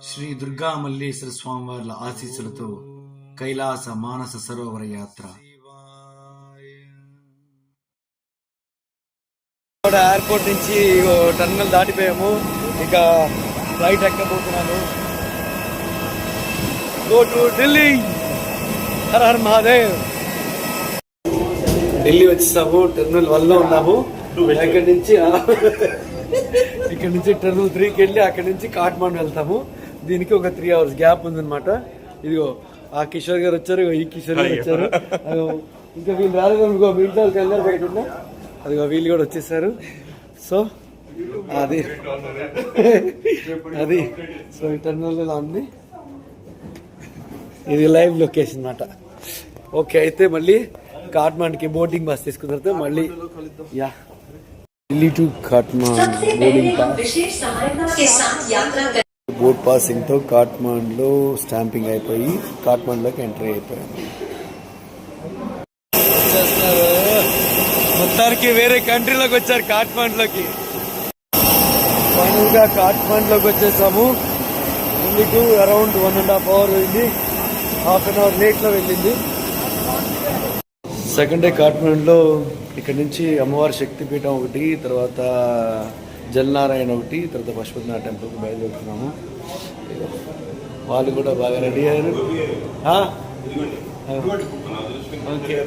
శ్రీ దుర్గా మల్లేశ్వర స్వామివార్ల ఆశీస్సులతో కైలాస మానస సరోవర యాత్ర. ఎయిర్పోర్ట్ నుంచి టర్మినల్ దాటిపోయాము, ఇక ఫ్లైట్ ఎక్కబోతున్నాను. Go to Delhi. హర్ హర్ మహాదేవ్. ఢిల్లీ వచ్చేసాము, టెర్మినల్ 1 లో ఉన్నాము. ఇక్కడ నుంచి టెర్మినల్ 3కి వెళ్ళి అక్కడి నుంచి కాఠ్మాండు వెళ్తాము. దీనికి ఒక 3 hours గ్యాప్ ఉందన్నమాట. ఇదిగో ఆ కిషోర్ గారు వచ్చారు, ఈ కిషోర్ గారు వచ్చారు. ఇంకా వీళ్ళు రాలేదు, మీ ఇంట్లో కంగారు పడుతున్నా. అదిగో వీళ్ళు కూడా వచ్చేసారు. సో అది సో ఈ టెర్మినల్ ఇలా ఉంది. ఇది లైవ్ లొకేషన్ అన్నమాట. ఓకే, అయితే మళ్ళీ కాఠ్మాండ్కి బోటింగ్ బస్ తీసుకున్న తర్వాత మళ్ళీ ఢిల్లీ టు కాఠ్మాండ్ బోర్డింగ్ బోట్ పాసింగ్ తో కాఠ్మాండ్లో స్టాంపింగ్ అయిపోయి కాఠ్మాండ్లోకి ఎంట్రీ అయిపోయాం. మొత్తానికి వేరే కంట్రీలోకి వచ్చారు, కాఠ్మాండ్లోకి. ఫైనల్ గా కాఠ్మాండ్లోకి వచ్చేసాము. ఢిల్లీ టు అరౌండ్ 1.5 hour అయింది, ½ an hour లేట్ లో వెళ్ళింది. సెకండ్ డే కాఠ్మాండ్లో ఇక్కడ నుంచి అమ్మవారి శక్తిపీఠం ఒకటి, తర్వాత జల్నారాయణ ఒకటి, తర్వాత పశుపతినాథ్ టెంపుల్కి బయలుదేరుతున్నాము. వాళ్ళు కూడా బాగా రెడీ అయ్యారు. ఓకే,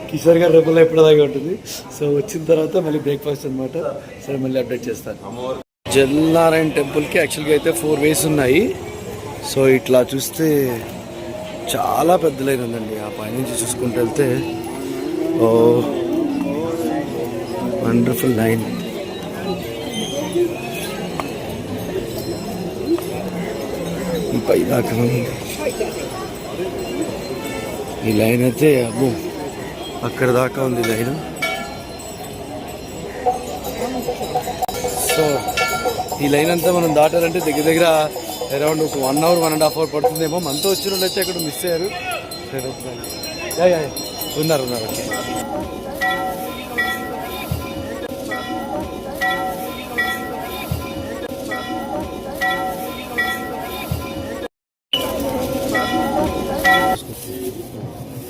కిషోర్ గారు రేపులో ఎప్పటిదాకా ఉంటుంది. సో వచ్చిన తర్వాత మళ్ళీ బ్రేక్ఫాస్ట్ అనమాట. సరే, మళ్ళీ అప్డేట్ చేస్తాను. జల్నారాయణ టెంపుల్కి యాక్చువల్గా అయితే 4 ways ఉన్నాయి. సో ఇట్లా చూస్తే చాలా పెద్ద లైన్ ఉందండి. ఆ పైనుంచి చూసుకుంటూ వెళ్తే ఓ వండర్ఫుల్ లైన్. ఈ పై దాకా ఉంది ఈ లైన్ అయితే. అబ్బో, అక్కడ దాకా ఉంది లైన్. సో ఈ లైన్ అంతా మనం దాటాలంటే దగ్గర దగ్గర అరౌండ్ ఒక 1 hour 1.5 hour పడుతుందేమో. మనతో వచ్చిన వాళ్ళు అయితే అక్కడ మిస్ అయ్యారు. ఉన్నారు. Okay,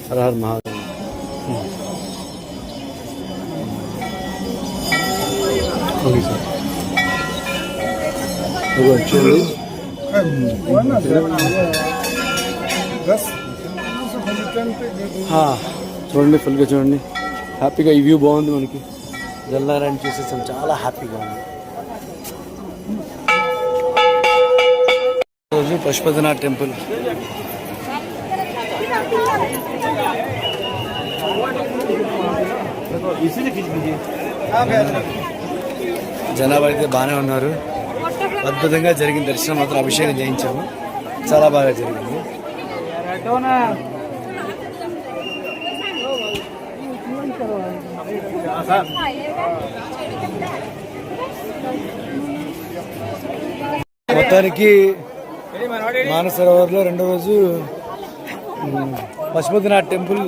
her Har Mahadev. Okay sir, చూడండి చూడండి, ఫుల్గా చూడండి. హ్యాపీగా ఈ వ్యూ బాగుంది. మనకి జల్నారాయణ చూసేసాం, చాలా హ్యాపీగా ఉంది. రోజు పశుపతినాథ్ టెంపుల్. జనాభా అయితే బాగానే ఉన్నారు. అద్భుతంగా జరిగింది దర్శనం. మాత్రం అభిషేకం చేయించాము, చాలా బాగా జరిగింది. మొత్తానికి మానసరోవర్లో 2వ రోజు పశుపతినాథ్ టెంపుల్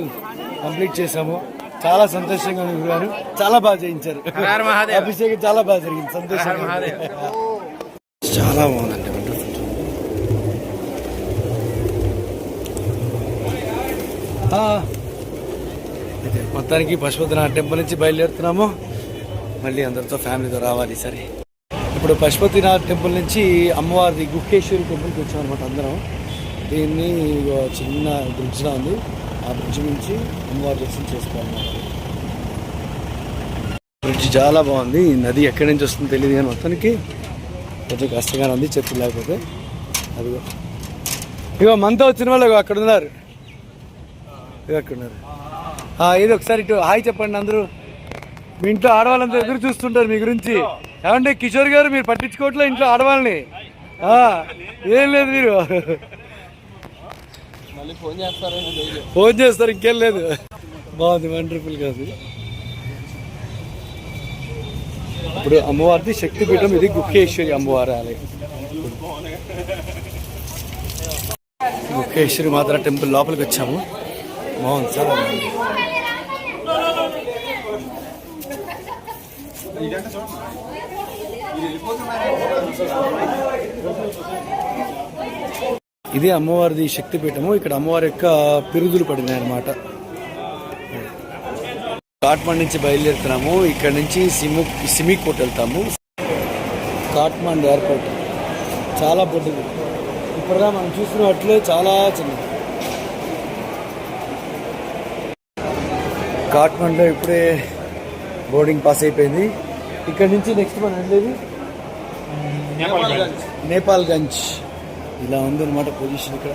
కంప్లీట్ చేశాము. చాలా సంతోషంగా ఉన్నారు, చాలా బాగా చేయించారు. అభిషేకం చాలా బాగా జరిగింది, సంతోషంగా. చాలా బాగుందండి. మొత్తానికి పశుపతినాథ్ టెంపుల్ నుంచి బయలుదేరుతున్నాము. మళ్ళీ అందరితో ఫ్యామిలీతో రావాలి. సరే, ఇప్పుడు పశుపతినాథ్ టెంపుల్ నుంచి అమ్మవారి గుహేశ్వరి టెంపుల్కి వచ్చాం అనమాట అందరం. దీన్ని చిన్న బ్రిడ్జ్లా ఉంది, ఆ బ్రిడ్జ్ నుంచి అమ్మవారి దర్శనం చేసుకోవాలన్నమాట. బ్రిడ్జ్ చాలా బాగుంది. ఈ నది ఎక్కడి నుంచి వస్తుందో తెలియదు కానీ మొత్తానికి కొంచెం కష్టంగానే ఉంది, చెట్లు లేకపోతే. అదిగో ఇగో మనతో వచ్చిన వాళ్ళు అక్కడ ఉన్నారు. ఏదో ఒకసారి ఇటు హాయ్ చెప్పండి అందరూ. మీ ఇంట్లో ఆడవాళ్ళంతా ఎదురు చూస్తుంటారు మీ గురించి. ఏమంటే కిషోర్ గారు మీరు పట్టించుకోవట్లే ఇంట్లో ఆడవాళ్ళని? ఏం లేదు, మీరు ఫోన్ చేస్తారు, ఇంకేం లేదు. బాగుంది, వండర్ఫుల్ కాదు. ఇప్పుడు అమ్మవారిది శక్తిపీఠం, ఇది గుహేశ్వరి అమ్మవారి ఆలయం. గుహేశ్వరి మాత్రం టెంపుల్ లోపలికి వచ్చాము. బాగుంది, చాలా బాగుంది. ఇది అమ్మవారిది శక్తిపీఠము. ఇక్కడ అమ్మవారి యొక్క పిరుదులు పడినాయి అన్నమాట. కాట్మండ్ నుంచి బయలుదేరుతున్నాము. ఇక్కడ నుంచి సిమికోట్ వెళ్తాము. కాట్మండ్ ఎయిర్పోర్ట్ చాలా పెద్దది. ఇప్పుడుగా మనం చూస్తున్నట్లే చాలా చిన్నది. కాట్మండ్లో ఇప్పుడే బోర్డింగ్ పాస్ అయిపోయింది. ఇక్కడ నుంచి నెక్స్ట్ మనం వెళ్ళేది నేపాల్గంజ్. ఇలా ఉందన్నమాట పొజిషన్ ఇక్కడ.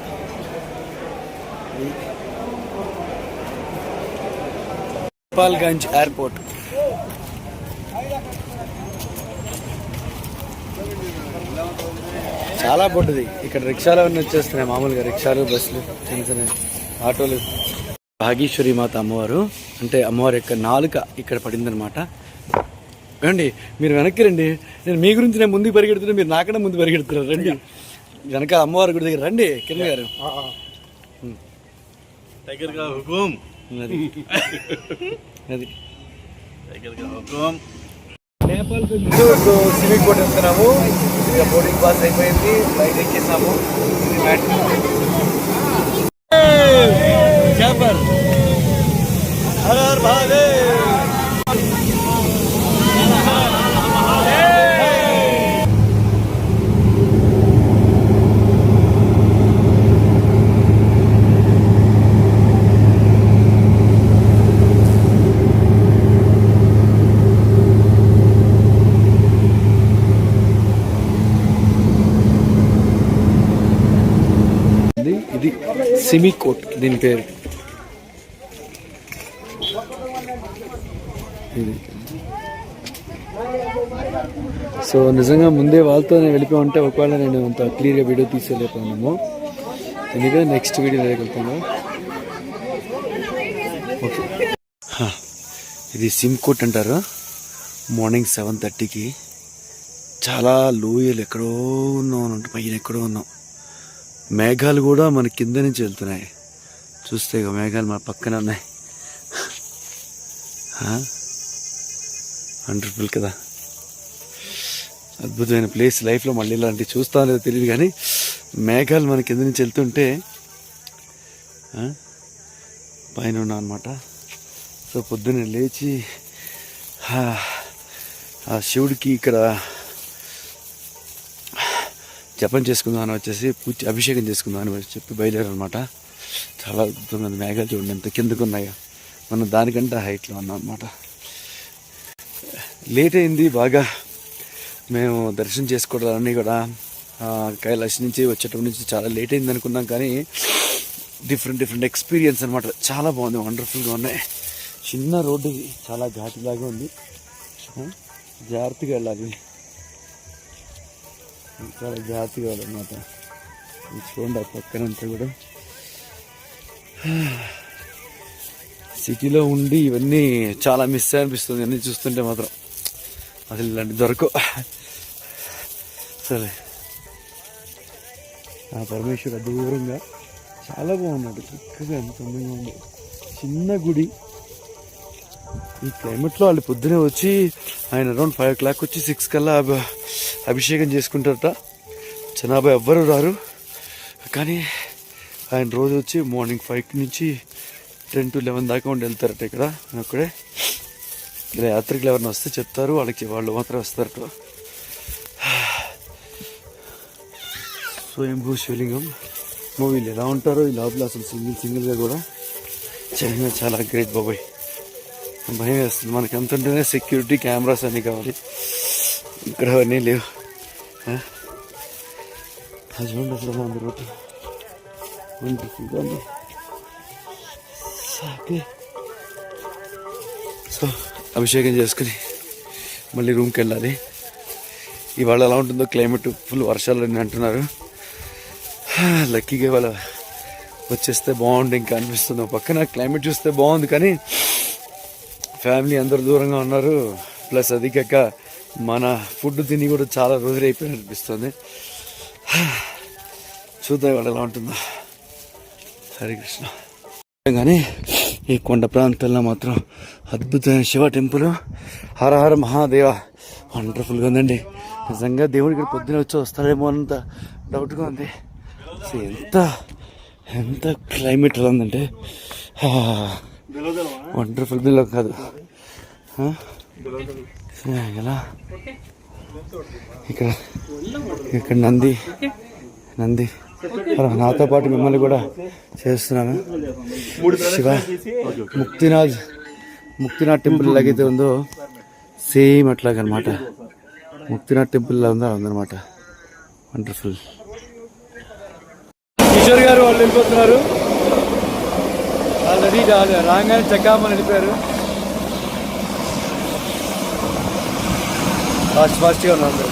నేపాల్గంజ్ ఎయిర్పోర్ట్. చాలా పొట్టిది. ఇక్కడ రిక్షాలు అవన్నీ వచ్చేస్తున్నాయి. మామూలుగా రిక్షాలు, బస్సులు, చిన్న చిన్న ఆటోలు. భాగేశ్వరి మాత అమ్మవారు, అంటే అమ్మవారి యొక్క నాలుక ఇక్కడ పడిందనమాట. రండి, మీరు వెనక్కి రండి. నేను మీ గురించి నేను ముందుకు పరిగెడుతున్నా, మీరు నాకన్నా ముందు పరిగెడుతున్నారు. రండి, వెనక అమ్మవారి గుడి దగ్గర రండి. కింద గారు నేపాల్ సిమికోట్ వెళ్తున్నాము. ఇక బోర్డింగ్ పాస్ అయిపోయింది, ఫ్లైట్ ఎక్కేసాము. ఇది సిమికోట్ దీని పేరు. ఇది సో నిజంగా ముందే వాళ్ళతోనే వెళ్ళిపోయి ఉంటే ఒకవేళ నేను అంత క్లియర్గా వీడియో తీసేలేకపోయాము. ఎందుకంటే నెక్స్ట్ వీడియో వెళ్తాను. ఓకే, ఇది సిమికోట్ అంటారు. మార్నింగ్ 7:30కి చాలా లోయలు ఎక్కడో ఉన్నాం, పైన ఎక్కడో ఉన్నాం. మేఘాలు కూడా మన కింద నుంచి వెళ్తున్నాయి. చూస్తే ఇక మేఘాలు మన పక్కన ఉన్నాయి. వండర్ఫుల్ కదా, అద్భుతమైన ప్లేస్. లైఫ్లో మళ్ళీ ఇలాంటివి చూస్తానో లేదో తెలియదు, కానీ మేఘాలు మన కింద నుంచి వెళ్తుంటే పైన ఉన్నా అనమాట. సో పొద్దున్నే లేచి ఆ శివుడికి ఇక్కడ జపం చేసుకుందాం అని వచ్చేసి అభిషేకం చేసుకుందాం అని చెప్పి బయలుదేరనమాట. చాలా అద్భుతంగా ఉంది. మేఘాలు చూడండి ఎంత కిందకు ఉన్నాయో. మనం దానికంటే హైట్లో ఉన్నాం అనమాట. లేట్ అయింది బాగా. మేము దర్శనం చేసుకోవడాలన్నీ కూడా కైలాష్ నుంచి వచ్చేటప్పటి నుంచి చాలా లేట్ అయింది అనుకున్నాం, కానీ డిఫరెంట్ ఎక్స్పీరియన్స్ అనమాట. చాలా బాగుంది, వండర్ఫుల్గా ఉన్నాయి. చిన్న రోడ్డు, చాలా ఘాటులాగా ఉంది. జాగ్రత్తగా వెళ్ళాలి, చాలా జాగ్రత్తగా వెళ్ళాలన్నమాట. చూడండి ఆ పక్కనంతా కూడా. సిటీలో ఉండి ఇవన్నీ చాలా మిస్ అనిపిస్తుంది అన్నీ చూస్తుంటే మాత్రం. అసలు ఇలాంటి దొరకవు. సరే, ఆ పరమేశ్వర దూరంగా చాలా బాగున్నాడు. చక్కగా ఎంత అందంగా ఉంది. చిన్న గుడి. ఈ క్లైమేట్లో వాళ్ళు పొద్దునే వచ్చి ఆయన అరౌండ్ 5 o'clock వచ్చి 6 కల్లా అభిషేకం చేసుకుంటారట. జనాభా ఎవ్వరు రారు, కానీ ఆయన రోజు వచ్చి మార్నింగ్ 5 నుంచి 10 to 11 దాకా ఉండి వెళ్తారట. ఇక్కడ అక్కడే ఇలా యాత్రికులు ఎవరైనా వస్తే చెప్తారు, వాళ్ళు మాత్రం వస్తారట. స్వయంభూ శివలింగం. వీళ్ళు ఎలా ఉంటారో ఈ లోపల అసలు సింగిల్గా కూడా చాలా గ్రేట్ బాబాయ్. భయం వేస్తుంది మనకి. ఎంత ఉంటేనే సెక్యూరిటీ, కెమెరాస్ అన్నీ కావాలి. ఇక్కడ అవన్నీ లేవు. అది చూడండి అసలు ఉంది రోడ్డు. సో అభిషేకం చేసుకుని మళ్ళీ రూమ్కి వెళ్ళాలి. ఇవాళ ఎలా ఉంటుందో క్లైమేట్, ఫుల్ వర్షాలు అని అంటున్నారు. లక్కీగా ఇవాళ వచ్చేస్తే బాగుండు ఇంకా అనిపిస్తుంది. పక్కన క్లైమేట్ చూస్తే బాగుంది, కానీ ఫ్యామిలీ అందరు దూరంగా ఉన్నారు. ప్లస్ అది కాక మన ఫుడ్ తిని కూడా చాలా రోజులు అయిపోయినట్టు అనిపిస్తుంది. చూద్దాం ఇవాళ ఎలా ఉంటుందో. హరే కృష్ణ. కానీ ఈ కొండ ప్రాంతాల్లో మాత్రం అద్భుతమైన శివ టెంపుల్. హర హర మహాదేవ, వండర్ఫుల్గా ఉందండి. నిజంగా దేవుడి ఇక్కడ పొద్దున వచ్చి వస్తాడేమో అంత డౌట్గా ఉంది. సో ఎంత క్లైమేట్ ఎలా ఉందంటే వండర్ఫుల్. బిలో కాదు ఎలా ఇక్కడ నంది నాతో పాటు మిమ్మల్ని కూడా చేస్తున్నాను. శివ ముక్తినాథ్ టెంపుల్ ఎలాగైతే ఉందో సేమ్ అట్లాగనమాట. ముక్తినాథ్ టెంపుల్ లా ఉందన్నమాట. వండర్ఫుల్. కిషోర్ గారు వాళ్ళు వెళ్ళిపోతున్నారు. ఆల్రెడీ రాగానే చక్కామని వెళ్ళిపోయారు. ఫాస్ట్గా ఉన్నారు.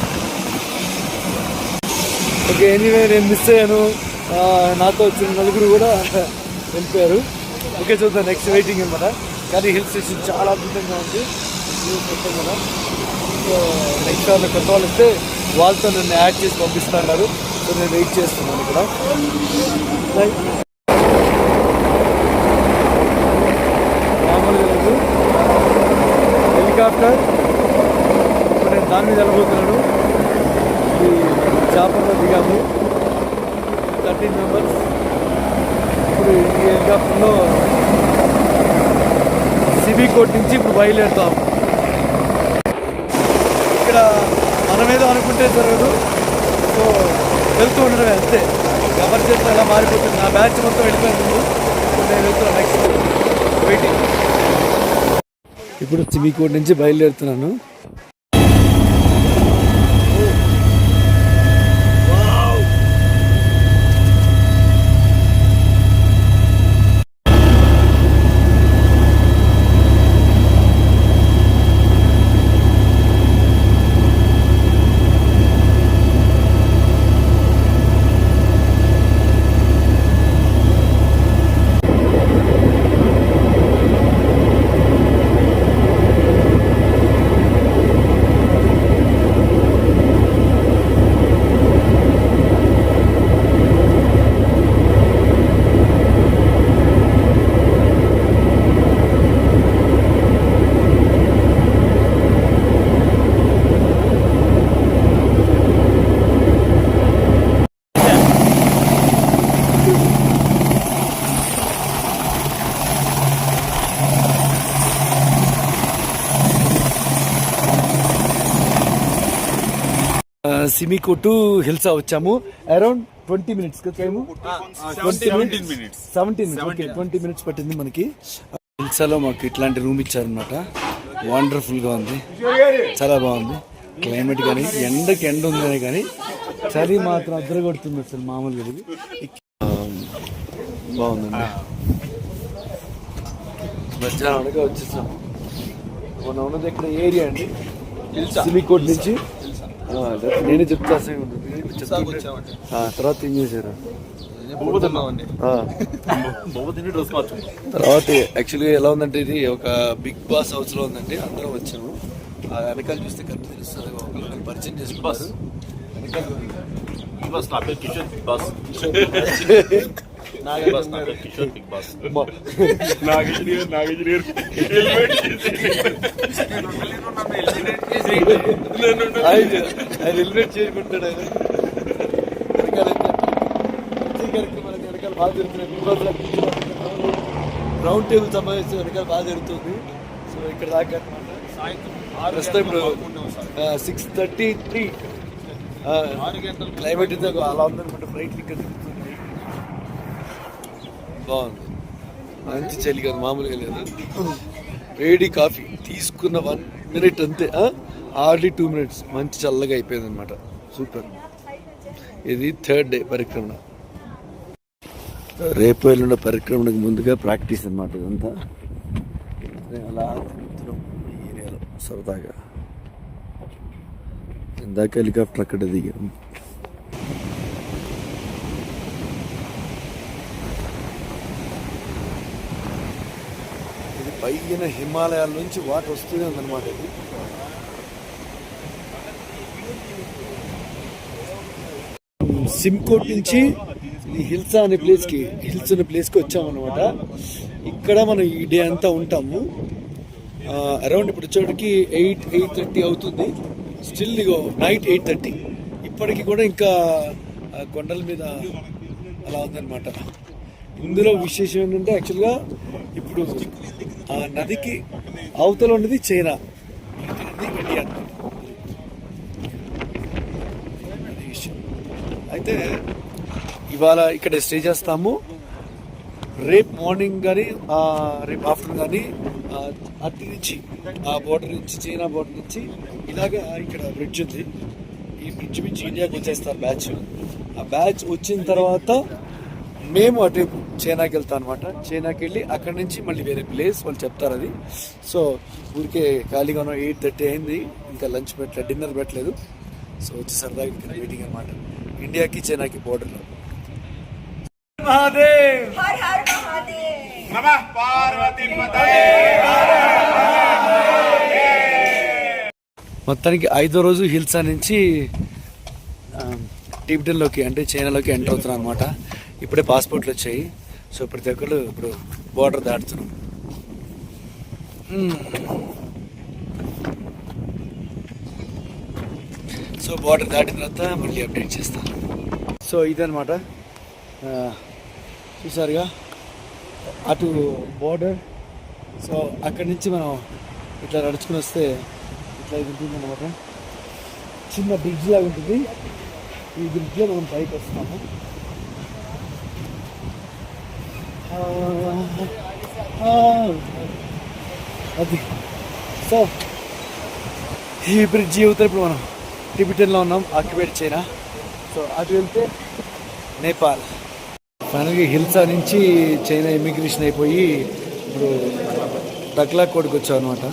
ఓకే, ఎనీవే నేను మిస్ అయ్యాను. నాతో వచ్చిన నలుగురు కూడా వెళ్ళిపోయారు. ఓకే, చూద్దాం నెక్స్ట్ వెయిటింగ్ అనమాట. కానీ హిల్ స్టేషన్ చాలా అద్భుతంగా ఉంది. కదా, సో నెక్స్ట్ వాళ్ళు కొత్త వాళ్ళు వస్తే వాళ్ళతో నన్ను యాడ్ చేసి పంపిస్తున్నారు. సో నేను వెయిట్ చేస్తున్నాను ఇక్కడ. మామూలుగా లేదు, హెలికాప్టర్. ఇప్పుడు నేను దాని మీద వెళ్ళబోతున్నాను. ఈ చేపల్లో దిగాము 13 మెంబర్స్. ఇప్పుడు ఈ హెలికాప్టర్లో సిబికోట్ నుంచి ఇప్పుడు బయలుదేరుతాము. ఇక్కడ మనమేదో అనుకుంటే జరగదు. సో వెళ్తూ ఉండడమే అంతే. ఎవరి చేతిలో ఎలా మారిపోతుంది. నా బ్యాచ్ మొత్తం వెళ్ళిపోయింది. ఇప్పుడు నేను వెళ్తున్నాను నెక్స్ట్ వెయిటింగ్. ఇప్పుడు సిబికోట్ నుంచి బయలుదేరుతున్నాను. సిమికోటు హిల్సా వచ్చాము. Around 20 minutes time. 20 minutes పట్టింది మనకి. హిల్సాలో మాకు ఇట్లాంటి రూమ్ ఇచ్చారనమాట. వండర్ఫుల్గా ఉంది, చాలా బాగుంది. క్లైమేట్ కానీ ఎండకి ఎండ ఉందనే కానీ చలి మాత్రం అద్దరు కొడుతుంది. అసలు మామూలుగా బాగుందండి. మధ్యాహ్నం వచ్చేసాము. మనం ఉన్నది ఇక్కడ ఏరియా అండి, సిమికోట్ నుంచి. నేనే చెప్తా తర్వాత ఏం చేశారు. తర్వాత యాక్చువల్గా ఎలా ఉందంటే ఇది ఒక బిగ్ బాస్ హౌస్ లో ఉందండి. అందరం వచ్చాము. వెనకాల చూస్తే కరెక్ట్ తెలుస్తుంది. ఒకరిని పరిచయం చేసుకున్నారు. ఆయన హెల్మెట్ చేసుకుంటాడు. ఆయన వెనకాల బాగా జరుగుతున్నాయి. రౌండ్ టేబుల్ సమావేశం వెనకాల బాగా జరుగుతుంది. సో ఇక్కడ దాకా ప్రస్తుతం ఇప్పుడు 6:33. క్లైమేట్ అయితే అలా ఉందనుకుంటే ఫ్లైట్ ఇక్కడ దిగుతుంది. బాగుంది, మంచి చలి కాదు, మామూలుగా లేదు. వేడి కాఫీ తీసుకున్న 1 minute అంతే, హార్డ్లీ 2 minutes మంచి చల్లగా అయిపోయింది అనమాట. సూపర్. ఇది 3rd డే పరిక్రమణ. రేపు ఎల్లుండ పరిక్రమణకు ముందుగా ప్రాక్టీస్ అనమాట ఇదంతా. అలా తిరుగుతున్నాం ఈ ఏరియాలో సరదాగా. ఇందాక హెలికాప్టర్ అక్కడ దిగాం. ఇది పైన హిమాలయాల నుంచి వాటర్ వస్తూనే ఉందన్నమాట. ఇది సిమ్కోట్ నుంచి ఈ హిల్స్ అనే ప్లేస్కి వచ్చామన్నమాట. ఇక్కడ మనం ఈ డే అంతా ఉంటాము. అరౌండ్ ఇప్పుడు వచ్చేటికి 8:30 అవుతుంది. స్టిల్ ఇగో నైట్ 8:30. ఇప్పటికి కూడా ఇంకా కొండల మీద అలా ఉందన్నమాట. ఇందులో విశేషం ఏంటంటే యాక్చువల్గా ఇప్పుడు ఆ నదికి అవతల ఉన్నది చైనా, ఇండియా. అయితే ఇవాళ ఇక్కడ స్టే చేస్తాము. రేపు మార్నింగ్ కానీ రేపు ఆఫ్టర్నూన్ కానీ అటు నుంచి ఆ బోర్డర్ నుంచి చైనా బోర్డర్ నుంచి ఇలాగా ఇక్కడ బ్రిడ్జ్ ఉంది. ఈ బ్రిడ్జ్ నుంచి ఇండియాకి వచ్చేస్తారు బ్యాచ్. ఆ బ్యాచ్ వచ్చిన తర్వాత మేము అటు చైనాకి వెళ్తాం అనమాట. చైనాకి వెళ్ళి అక్కడి నుంచి మళ్ళీ వేరే ప్లేస్ వాళ్ళు చెప్తారు అది. సో ఊరికే ఖాళీగా ఉన్నాం. 8:30 అయింది, ఇంకా లంచ్ పెట్టలేదు, డిన్నర్ పెట్టలేదు. సో వచ్చి సరదాగా ఇక్కడ వెయిటింగ్ అనమాట. ఇండియాకి చైనాకి బోర్డర్లో. మహాదేవ్ హర్ హర్ మహాదేవ్ నమః పార్వతీ పతయే. మొత్తానికి 5వ రోజు హిల్సా నుంచి టిబెటన్లోకి అంటే చైనాలోకి ఎంటర్ అవుతున్నాం అనమాట. ఇప్పుడే పాస్పోర్ట్లు వచ్చాయి. సో ప్రతి ఒక్కరు ఇప్పుడు బోర్డర్ దాటుతున్నాం. సో బోర్డర్ దాటిన తర్వాత మళ్ళీ అప్డేట్ చేస్తాను. సో ఇదనమాట, చూసారుగా అటు బోర్డర్. సో అక్కడి నుంచి మనం ఇట్లా నడుచుకుని వస్తే ఇట్లా ఇది ఉంటుంది అనమాట. చిన్న బ్రిడ్జ్ లాగా ఉంటుంది. ఈ బ్రిడ్జ్లో మనం పైకి వస్తున్నాము. అది సో ఈ బ్రిడ్జ్ అవుతారు. ఇప్పుడు మనం టిబెటన్లో ఉన్నాం, ఆక్యుపైడ్ చైనా. సో అటు వెళ్తే నేపాల్. ఫైనల్గా హిల్సా నుంచి చైనా ఇమిగ్రేషన్ అయిపోయి ఇప్పుడు టక్లా కోడ్కి వచ్చాం అనమాట.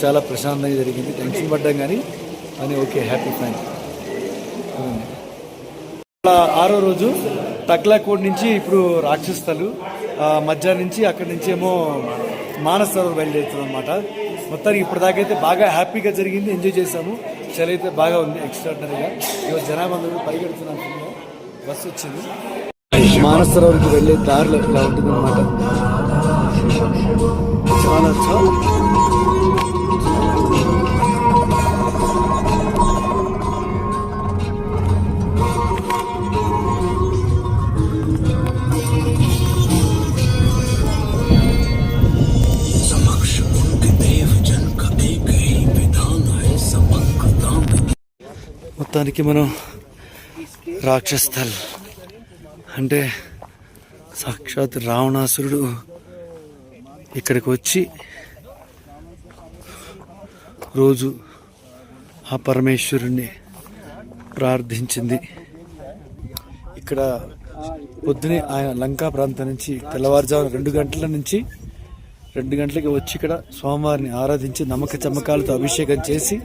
చాలా ప్రశాంతంగా జరిగింది. టెన్షన్ పడ్డాం కానీ అని ఓకే, హ్యాపీ ఫైన్. 6వ రోజు టక్లా కోడ్ నుంచి ఇప్పుడు రాక్షస్థలు, మధ్యాహ్నం నుంచి అక్కడి నుంచి ఏమో మానస సరోవర్ బయలుదేరుతున్నాం అనమాట. మొత్తానికి ఇప్పటిదాకైతే బాగా హ్యాపీగా జరిగింది, ఎంజాయ్ చేసాము. చలి అయితే బాగా ఉంది, ఎక్స్ట్రాడినరీగా. ఈరోజు జనాభా అందరూ పరిగెడుతున్నాను. బస్సు వచ్చింది. మానస సరోవర్కి వెళ్ళే దారిలో ఇలా ఉంటుంది అనమాట. చాలా చాలా మొత్తానికి మనం రాక్షస్థల్ అంటే సాక్షాత్ రావణాసురుడు ఇక్కడికి వచ్చి రోజు ఆ పరమేశ్వరుణ్ణి ప్రార్థించింది. ఇక్కడ పొద్దునే ఆయన లంకా ప్రాంతం నుంచి తెల్లవారుజామున 2 గంటల నుంచి 2 గంటలకి వచ్చి ఇక్కడ స్వామివారిని ఆరాధించి నమ్మక చమ్మకాలతో అభిషేకం చేసి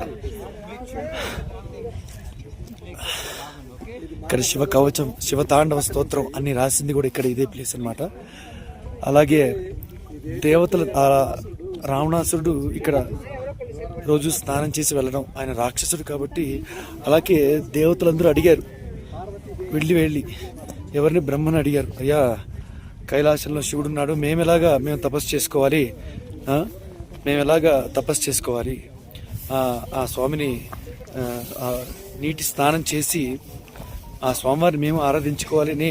ఇక్కడ శివ కవచం, శివతాండవ స్తోత్రం అన్ని రాసింది కూడా ఇక్కడ ఇదే ప్లేస్ అనమాట. అలాగే దేవతల రావణాసురుడు ఇక్కడ రోజు స్నానం చేసి వెళ్ళడం, ఆయన రాక్షసుడు కాబట్టి. అలాగే దేవతలందరూ అడిగారు, వెళ్ళి ఎవరిని బ్రహ్మని అడిగారు, అయ్యా కైలాసంలో శివుడున్నాడు, మేము తపస్సు చేసుకోవాలి, మేము ఎలాగా తపస్సు చేసుకోవాలి, ఆ స్వామిని నీటి స్నానం చేసి ఆ స్వామివారిని మేము ఆరాధించుకోవాలని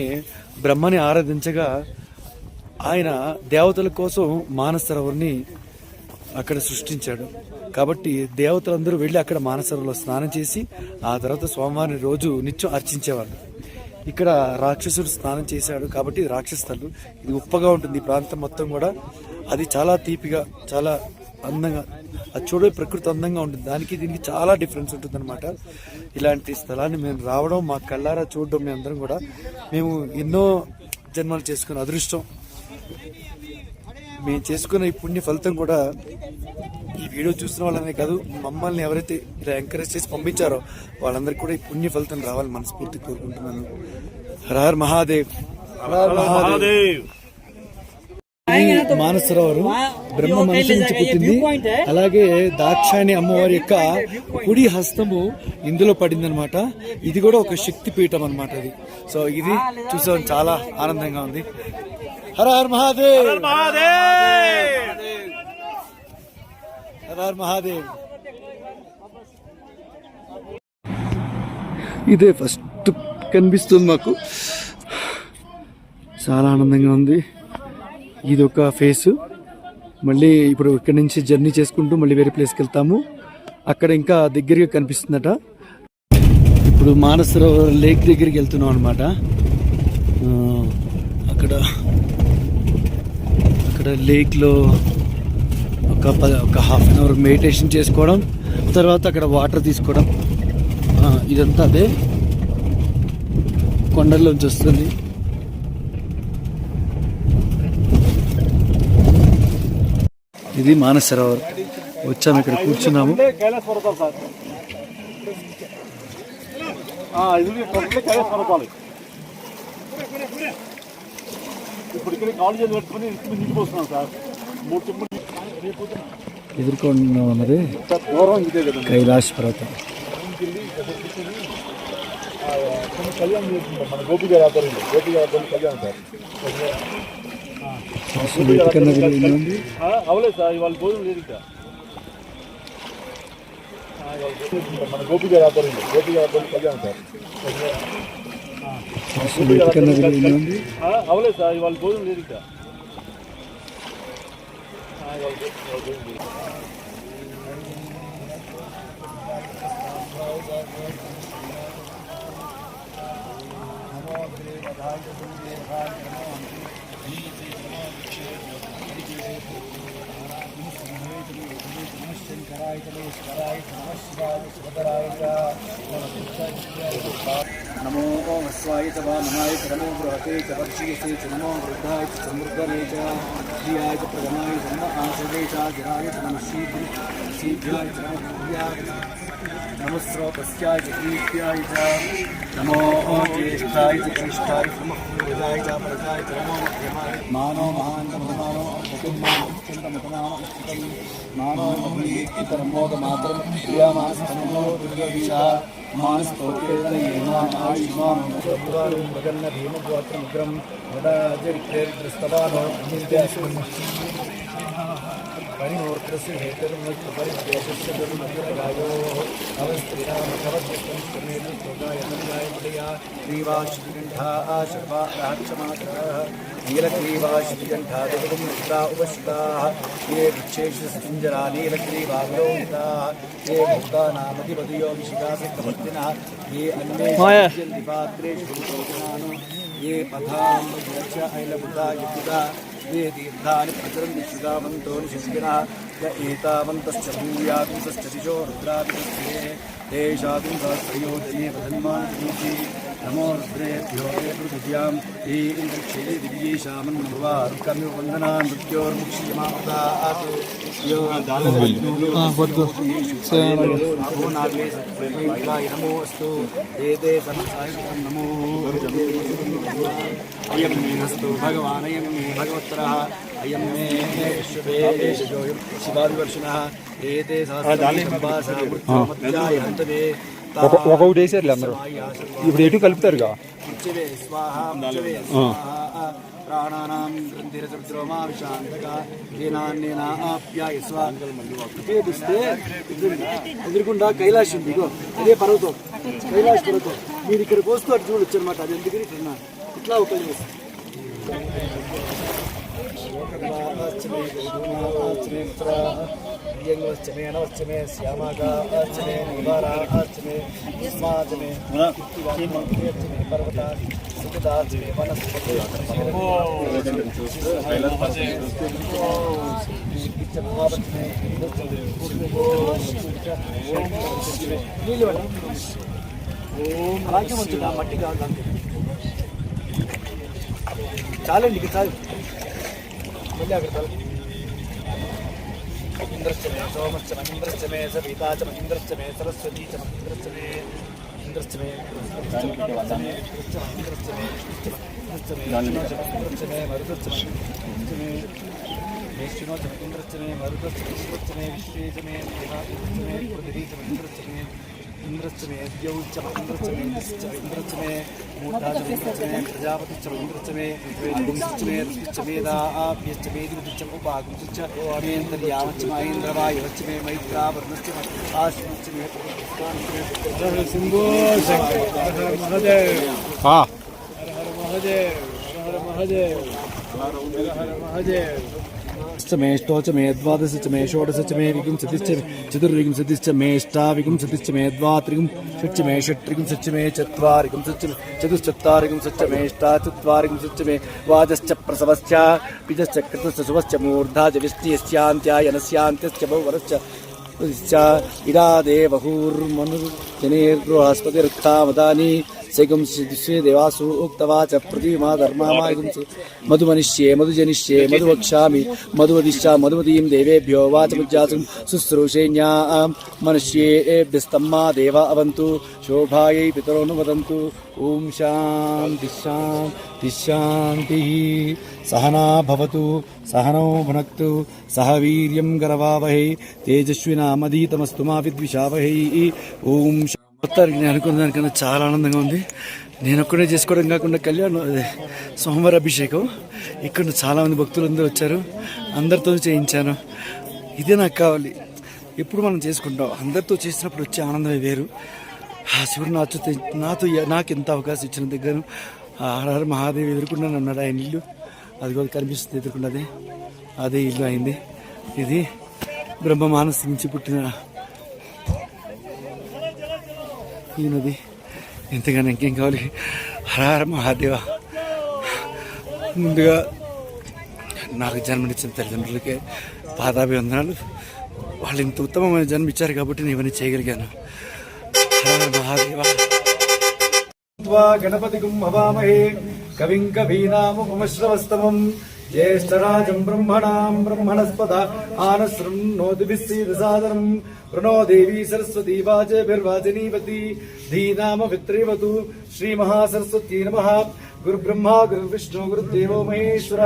బ్రహ్మని ఆరాధించగా ఆయన దేవతల కోసం మానస సరోవర్ని అక్కడ సృష్టించాడు. కాబట్టి దేవతలందరూ వెళ్ళి అక్కడ మానస సరోవర్లో స్నానం చేసి ఆ తర్వాత స్వామివారిని రోజు నిత్యం అర్చించేవాళ్ళు. ఇక్కడ రాక్షసుడు స్నానం చేశాడు కాబట్టి రాక్షస్థలు. ఇది ఉప్పగా ఉంటుంది ఈ ప్రాంతం మొత్తం కూడా. అది చాలా తీపిగా, చాలా అందంగా, అది చూడే ప్రకృతి అందంగా ఉంటుంది. దానికి దీనికి చాలా డిఫరెన్స్ ఉంటుంది అనమాట. ఇలాంటి స్థలాన్ని మేము రావడం, మా కళ్ళారా చూడడం, మేము అందరం కూడా మేము ఎన్నో జన్మలు చేసుకున్న అదృష్టం. మేము చేసుకున్న ఈ పుణ్య ఫలితం కూడా ఈ వీడియో చూసిన వాళ్ళనే కాదు, మమ్మల్ని ఎవరైతే ఇలా ఎంకరేజ్ చేసి పంపించారో వాళ్ళందరికీ కూడా ఈ పుణ్య ఫలితం రావాలని మనస్ఫూర్తి కోరుకుంటున్నాను. హర హర్ మహాదేవ్. మహాదేవ్. మానస సరోవరం బ్రహ్మ మనసు నుంచి పుట్టింది. అలాగే దాక్షాయణి అమ్మవారి యొక్క కుడి హస్తము ఇందులో పడిందనమాట. ఇది కూడా ఒక శక్తి పీఠం అనమాట ఇది. సో ఇది చూసాం, చాలా ఆనందంగా ఉంది. హర హర మహాదేవ్, హర హర మహాదేవ్. ఇదే ఫస్ట్ కనిపిస్తుంది మాకు. చాలా ఆనందంగా ఉంది. ఇది ఒక ఫేస్. మళ్ళీ ఇప్పుడు ఇక్కడి నుంచి జర్నీ చేసుకుంటూ మళ్ళీ వేరే ప్లేస్కి వెళ్తాము. అక్కడ ఇంకా దగ్గరగా కనిపిస్తుందట. ఇప్పుడు మానసరోవర్ లేక్ దగ్గరికి వెళ్తున్నాం అనమాట. అక్కడ లేక్లో ఒక హాఫ్ అన్ అవర్ మెడిటేషన్ చేసుకోవడం, తర్వాత అక్కడ వాటర్ తీసుకోవడం. ఇదంతా అదే కొండల్లోంచి వస్తుంది. ఇది మానసరోవర్. వచ్చాము, ఇక్కడ కూర్చున్నాము. ఎదుర్కొన్నాం అన్నది కైలాష్ పర్వతం. అవలేదు సార్, ఇవాళ భోజనం లేదు. ఇంకా మన గోపిక ఆధ్వర్యంలో కళ్యాణం సార్. అవలేదు సార్, ఇవాళ భోజనం లేదు. ఇంకా నమో వస్వాయ చ వామనాయ చ నమో బృహతే చ వర్షీయసే చ నమో వృద్ధాయ చ సమృద్ధనే చ శ్రియాయ చ ప్రథమాయ చ నమ ఆసదే చ గిరాయ చ నమ శీఘ్రాయ చ నమ దివ్యాయ నమో స్రోతస్యాయ చ కీర్త్యాయ చ నమో జ్యేష్ఠాయ చ జ్యేష్ఠాయ చ నమః పూర్వజాయ చ పరజాయ చ నమో మధ్యమాయ మానో మహాంతమమానో కుటుంబమతమానో మానో మహీతరమోద మాతరం ప్రియామానో దుర్గవిష మానస్తోత్రేణ ఆయుష్మాన్ భగన్న భీమగోత్రముగ్రం వదాజరిత్రేర్దస్తవానో అమిత్యాస్మన్ పరిమూర్తస్య హేతుర్ముక్త పరిదేశస్య దుర్మధ్యగాయో అవస్త్రీనామకవద్యస్తం స్మేతు స్తోగాయనయాయ పదయా శ్రీవాశ్రీకంఠా శర్వా రాక్షమాతరః నీలగ్రీవాశ్రీకంఠా దిగుం నిద్రా ఉపస్థితాః ये विच्छेषितञ्जरा नीलग्रीवाग्रोहिताः ये भूतानामधिपतियो विशिखासक्तवर्तिनः ये अन्ये पात्रेषु भूतोजनानो ये पथाम्बुज ऐलबुधा युक्ता ये तीर्थानि प्रचरन्ति श्रुतावन्तो निशस्किनः य एतावन्तश्च भूयागुंसश्च दिशो रुद्राभिषस्ते तेषागुं सहस्रयोजने प्रधन्मानुषीति नमो रुद्रेभ्यो ये पृथिव्यां ये इन्द्रक्षये दिव्येषामन्भवारुकर्म्यवन्दना मृत्योर्मुक्षीयमादात् यो नमो अस्तु एते सर्वसाय नमो अयं मे अस्तु भगवान् अयं मे भगवत्तरः अयं मे शुभेशोऽयं शिवादिवर्षिणः एते सहस्रभाषामृत्योमध्यायन्तवे ఒకటి వేసారులే అందరూ. ఇప్పుడు ఎటు కలుపుతారుగా. ప్రాణానాం గ్రంథిరద్రోమా విశాంతగా ఏనాన్నేనా ఆప్యాయస్వ. ఉపయోగిస్తే ఎదురుకుండా కైలాష్ ఉంది. ఇగో అదే పర్వతం, కైలాష్ పర్వతం. మీరు ఇక్కడికి వస్తూ అటు చూడొచ్చు అనమాట. అది ఎందుకని ఇట్లా ఉపయోగిస్తుంది. మే నవశ్చమే శ్యామాగాశ్చమే నివారాశ్చమే స్మాచమే పర్వత సుఖదాశ్చమే వనస్పతి అలాగే ఉంటుంది. ఆ మట్టి కావాలి చాలండి, ఇక చాలు. మళ్ళీ అక్కడ చాలు. ఇంద్రశ్చమే సోమశ్చమ ఇంద్రశ్చమే సవితాచమ ఇంద్రశ్చమే సరస్వతీ చమ ఇంద్రశ్చమే ఇంద్రశ్చమే ఇంద్రశ్చమే ఇంద్రశ్చమే మరుదశ్చమే వేష్ణోచమ ఇంద్రశ్చమే మరుదశ్చమే ఇంద్రశ్చమే విశ్వేచమే ఇంద్రశ్చమే పృథివీచమ ఇంద్రశ్చమే ఇంద్రశ్చమే ద్యౌశ్చ ఇంద్రశ్చమే ఇంద్రశ్చమే మూఢాచమే ప్రజాపతిశ్చ ఇంద్రశ్చమే గుంశ్చమే ఋషిశ్చమేదా ఆభ్యశ్చమే దివశ్చ ఉపాగుంశ్చ ఓమేంద్రయావశ్చమ ఇంద్రవాయువశ్చమే మైత్రావర్ణశ్చ ఆశ్వశ్చమే సింధు మహాదేవ్ मे अष्टोच मे द्वादश च मे षोडश च मे विंशतिश्च चतुर्विंशतिश्च मे अष्टाविंशतिश्च मे द्वात्रिंशच्च मे षट्त्रिंशच्च मे चत्वारिंशच्च चतुश्चत्वारिंशच्च मे अष्टाचत्वारिंशच्च मे वाजश्च प्रसवश्च पिजश्च कृतश्च शुभश्च मूर्धा च विष्णुयश्चान्त्यायनस्यान्त्यश्च बहुवरश्च इरादे बहुर्मनुजनेर्बृहस्पतिरुत्थामदानि सेगुं श्री देवासु उक्तवाच प्रतिमा धर्मामायगुं मधुमनिष्ये मधुजनिष्ये मधुवक्ष्यामि मधुवदिश्चा मधुमतीं देवेभ्यो वाचमुज्जासुं शुश्रूषेण्यां मनुष्येभ्यस्तम्मा देवा अवन्तु शोभायै पितरोऽनुवदन्तु ओम शान्ति शान्ति शान्तिः सहना भवतु सहनौ भुनक्तु सह वीर्यं करवावहै तेजस्विनामधीतमस्तु मा विद्विषावहै ओम నేను అనుకున్న దానికన్నా చాలా ఆనందంగా ఉంది. నేను ఒక్కడే చేసుకోవడం కాకుండా కళ్యాణం సోమవార అభిషేకం ఇక్కడ చాలామంది భక్తులందరూ వచ్చారు, అందరితో చేయించాను. ఇదే నాకు కావాలి. ఎప్పుడు మనం చేసుకుంటాం, అందరితో చేసినప్పుడు వచ్చే ఆనందమే వేరు. ఆ శివుడు నాతో నాకు ఎంత అవకాశం ఇచ్చిన దగ్గర హర మహాదేవి ఎదుర్కొన్నాను అన్నాడు. ఆయన ఇల్లు అది కూడా కనిపిస్తుంది ఎదుర్కొన్నది, అదే ఇల్లు అయింది. ఇది బ్రహ్మ మానస్ నుంచి పుట్టిన ఈ నది. ఎంతగానో ఇంకేం కావాలి. హర మహాదేవ. ముందుగా నాకు జన్మనిచ్చిన తల్లిదండ్రులకే పాదాభివందనాలు. వాళ్ళు ఇంత ఉత్తమమైన జన్మ ఇచ్చారు కాబట్టి నేను ఇవన్నీ చేయగలిగాను. హర మహాదేవ. గణపతి హవామహే కవిం కవీనాముపమశ్రవస్తమం జ్యేష్ఠరాజం బ్రహ్మణాం బ్రహ్మణస్పద ఆనశృణోతిభిస్సీదసాదరం ప్రణో దేవీ సరస్వతీ వాచభిర్వాచనీవతి ధీనామ విత్రేవతు శ్రీ మహాసరస్వతీ నమః. గురు బ్రహ్మ గురు విష్ణు గురుదేవో మహేశ్వర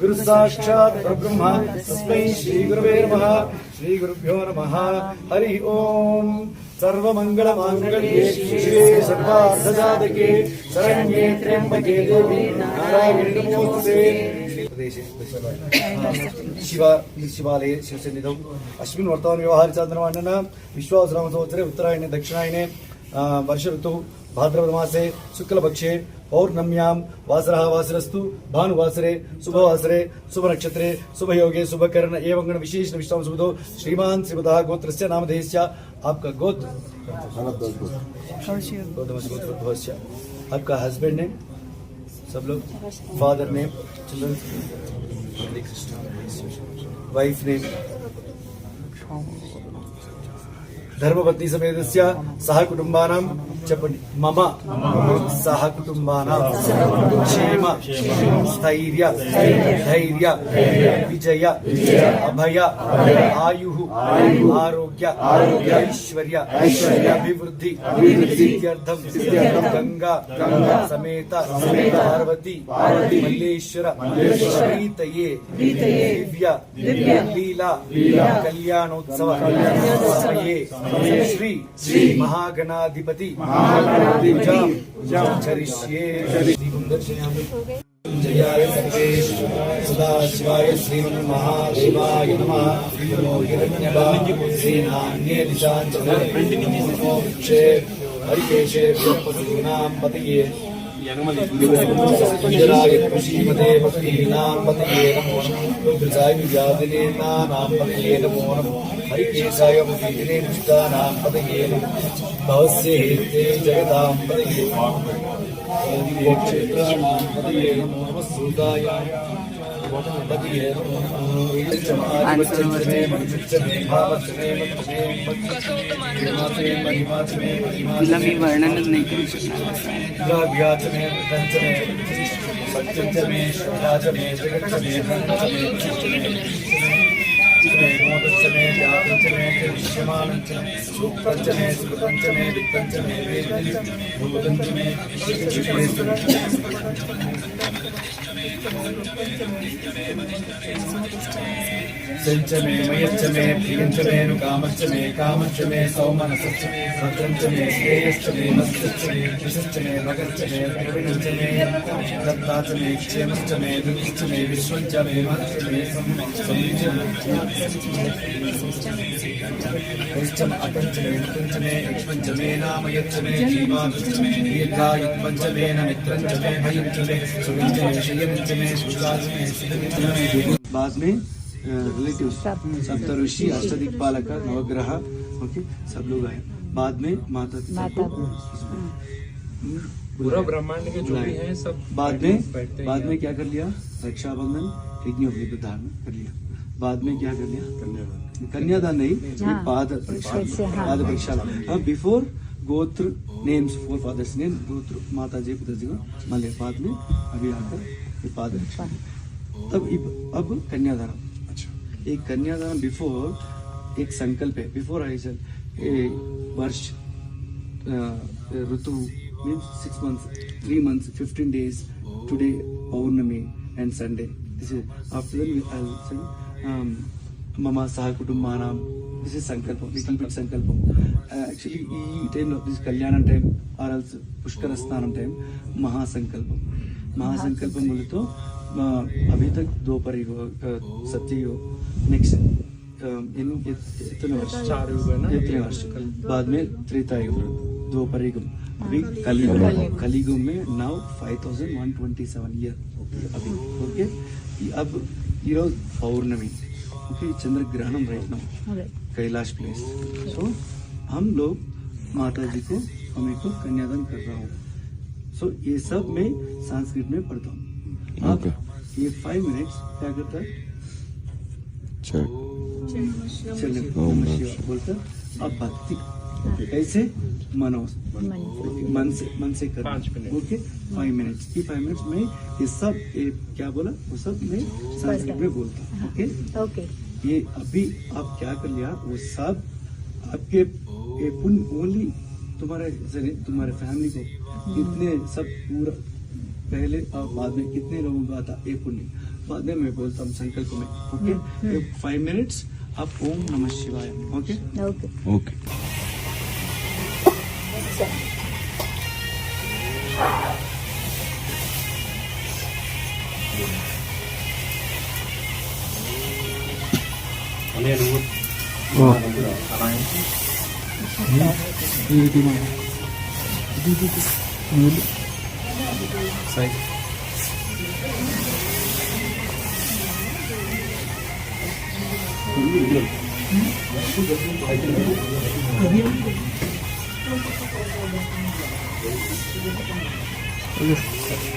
గురు సాక్షాత్ పరబ్రహ్మ తస్మై శ్రీ గురవే నమః. శ్రీ గురుభ్యో నమః. హరి ఓం. सर्वमंगलमांगल्ये शिवे सर्वार्थसाधके शरण्ये त्र्यंबके देवी नारायणी नमोस्तुते. शिवालये शिवसन्निधौ अस्मिन् वर्तमान व्यवहार चान्द्रमानः विश्वावसुनाम संवत्सरे उत्तरायणे दक्षिणायने वर्ष ऋतुः भाद्रपदमासे शुक्लपक्षे पौर्णम्यां वासरः वासरस्तु भानुवासरे शुभवासरे शुभनक्षत्रे शुभयोगे शुभकरण एवं गण विशेष विश्राम सुबुधो श्रीमान श्रीमतः गोत्रस्य नामधेयस्य. आपका गोत्र गोत्र, आपका हस्बैंड नेम, सब लोग, father name, children, wife name, धर्मपत्नी समेतस्य सह कुटुंबानां చెప్పండి. మమ సహ కుటుంబానాం క్షేమ స్థైర్య ధైర్య విజయ అభయ ఆయు ఆరోగ్య ఐశ్వర్య అభివృద్ధి సిద్ధ్యర్థం గంగా సమేత పార్వతి మల్లేశ్వర శ్రీతయే దివ్య లీలా కళ్యాణోత్సవ సమయే శ్రీ మహాగణాధిపతి जयाय सर्वेश सदाशिवाय श्रीमन्महादेवाय नमः. हिरण्यवायुसेनान्ये दिशाञ्चले हरिकेशेभ्यो पशूनां पतये श्रीमते भक्तीनां पतये नमो नमः. व्याधिनेनां पतये नमो नमः. हरिकेशाय मुखीने दुष्टानां पतये नमः. भवस्य हेते जगतां पतये क्षेत्राणां पतये नमो नमः. सूताय पतये नमो नमः. पंचमे व्यापंचमे दृश्यमानंचमे सुपंचमे सुपंचमे विपंचमे भूतंचमे संचमे मयच्चमे प्रियंचमे कामच्चमे कामच्चमे सौमनसच्चमे भद्रंचमे श्रेयश्चमे मस्तच्चमे विशश्चमे भगच्चमे प्रवीणंचमे दत्ताचमे क्षेमश्चमे दुःखश्चमे विश्वंचमे महच्चमे संचम अटंचमे मुकुंचमे यक्ष्मंचमे नामयच्चमे जीवाचमे दीर्घायुत्पंचमे मित्रंचमे भयंचमे सुविंचमे शयनंचमे सुशाचमे सिद्धंचमे। बाद में रिलेटिव्स सप्तऋषि अष्टदिक्पालक नवग्रह ओके सब लोग आए। बाद में माता पूरा ब्रह्मांड के जो भी हैं सब बाद में क्या कर लिया, रक्षाबंधन यज्ञ धारण कर लिया। बाद में क्या कर लिया, कन्यादान नहीं, पाद प्रक्षालन। बिफोर गोत्र नेम्स फोर फादर्स नेम, गोत्र माता जी पिता जी को माले, बाद में अभी आकर ये पाद रक्षालन। तब अब कन्यादान। एक कन्यादान बिफोर एक संकल्प है, बिफोर आई सेड वर्ष ऋतु means 6 months 3 months 15 days today Paurnami and Sunday. This is after that I'll say mama saha kutumbanam. This is sankalpam, little bit sankalpam. Actually e time of this kalyanam time or else pushkara sthanam time महासंकल्पम बोले तो अभी तक द्वापर युग सत्ययुग next इतने वर्ष 4 वर्ष बाद में त्रेता युग द्वापर युग अभी कलियुग में नाउ 5127 ईयर अभी ओके। अब ये पौर्णमी ओके, चंद्र ग्रहणम राइट नाउ कैलाश प्लेस। सो हम लोग माता जी को हमें को कन्यादान कर रहा हूँ। सो ये सब मैं संस्कृत में पढ़ता हूँ। आप ये 5 मिनट्स क्या करता है, चलिए बोलकर आप भक्ति कैसे मन से कर 5 मिनट ओके। 5 मिनट्स ये 5 मिनट्स में ये सब क्या बोला वो सब मैं संस्कृत में बोलता हूँ ओके ओके। ये अभी आप क्या कर लिया वो सब आपके ओनली तुम्हारे फैमिली को कितने सब पूरा पहले और बाद में कितने लोगों का आता एक पुण्य, बाद में मैं बोलता हूँ संकल्प में ओके। 5 मिनट्स आप ओम नमः शिवाय ओके ओके ओके।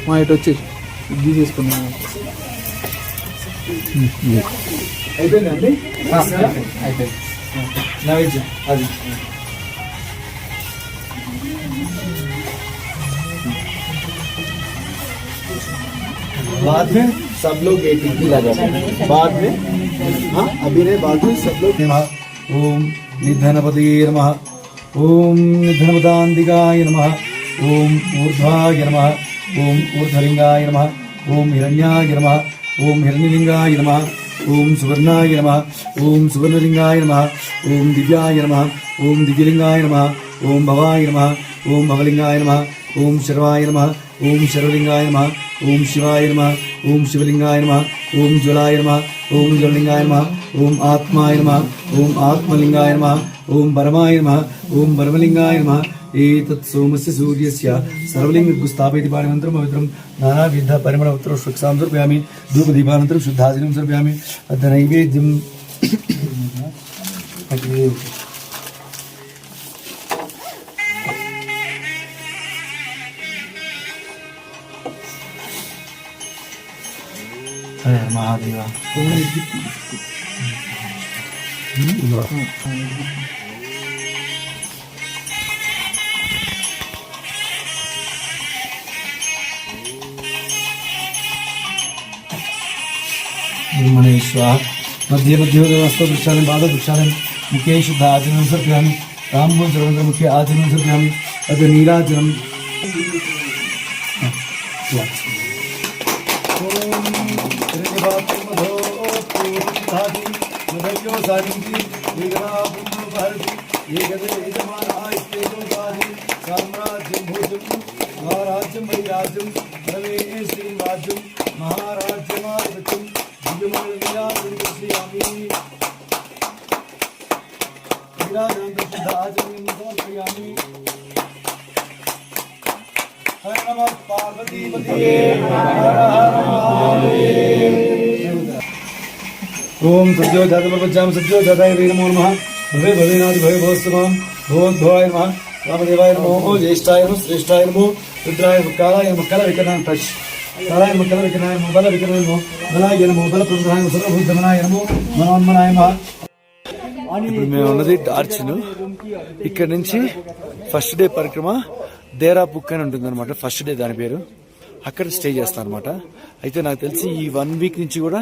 మా ఇటు వచ్చి ఇది చేసుకున్నాను అయిపోయిందండి అయిపోయింది నైవేద్యం అది बाद में सब लोग टिक्की लगा बाद में हाँ अभी नहीं बाद में सब लोग ओम निधनपति नमः ओम निधनपदान्तिकाय नमः ओम ऊर्ध्वाय नमः ओम ऊर्ध्वलिंगाय नमः ओम हिरण्याय नमः ओम हिरण्यलिंगाय नमः ओम सुवर्णाय नमः ओम सुवर्णलिंगाय नमः ओम दिव्याय नमः ओम दिव्यलिंगाय नमः ओम भवाय नमः ओम भवलिंगाय नमः ओम शर्वाय नमः ओम शर्वलिंगाय नमः ओम शिवाय नमः ओम शिवलिंगाय नमः ओम ज्वलाय नमः ओम ज्वलिंगाय नमः ओम आत्माय नमः ओम आत्मलिंगाय नमः ओम परमाय नमः ओम परमलिंगाय नमः एतत् सोमस्य सूर्यस्य सर्वलिंगस्थापयति पाणिमन्त्रं पवित्रं नानाविध परिमळ उत्तर शुक्सां समर्पयामि धूपदीपानन्तरं शुद्धादिनं समर्पयामि अद्य नैवेद्यं हरे महादेवा मनेश्वर मध्ये मध्ये हस्तवृक्षालय पादवृक्षालय मुखे शुद्ध आचमनं समर्पयामि रामभुवन सर्वत्र मुखे आचमनं समर्पयामि अथ नीराजनं साम्राज्यं भूतं महाराज्यं वैराज्यं सर्वे श्रीराज्यं महाराज्यमार्गतं दिव्यमूर्तियामि विराजनं समर्पयामि हर नमः पार्वती पतये हर हर महादेव। ओम सद्यो जातमर्पज्जाम सद्यो जाताय वे नमो नमः भवे भवेनाथ भवे भवस्तमाम भवद्भवाय नमः रामदेवाय नमो ज्येष्ठाय नमो श्रेष्ठाय नमो रुद्राय नमो कालाय नमो कलविकरणाय टच कालाय नमो कलविकरणाय नमो बलविकरणाय नमो बलाय नमो बलप्रदाय नमो सर्वभूतमनाय नमो मनोन्मनाय नमः। ఇప్పుడు మేము ఉన్నది డార్చిను. ఇక్కడ నుంచి ఫస్ట్ డే పరిక్రమ దేరా బుక్ అని ఉంటుంది అనమాట. ఫస్ట్ డే దాని పేరు. అక్కడ స్టే చేస్తాను అనమాట. అయితే నాకు తెలిసి ఈ 1 వీక్ నుంచి కూడా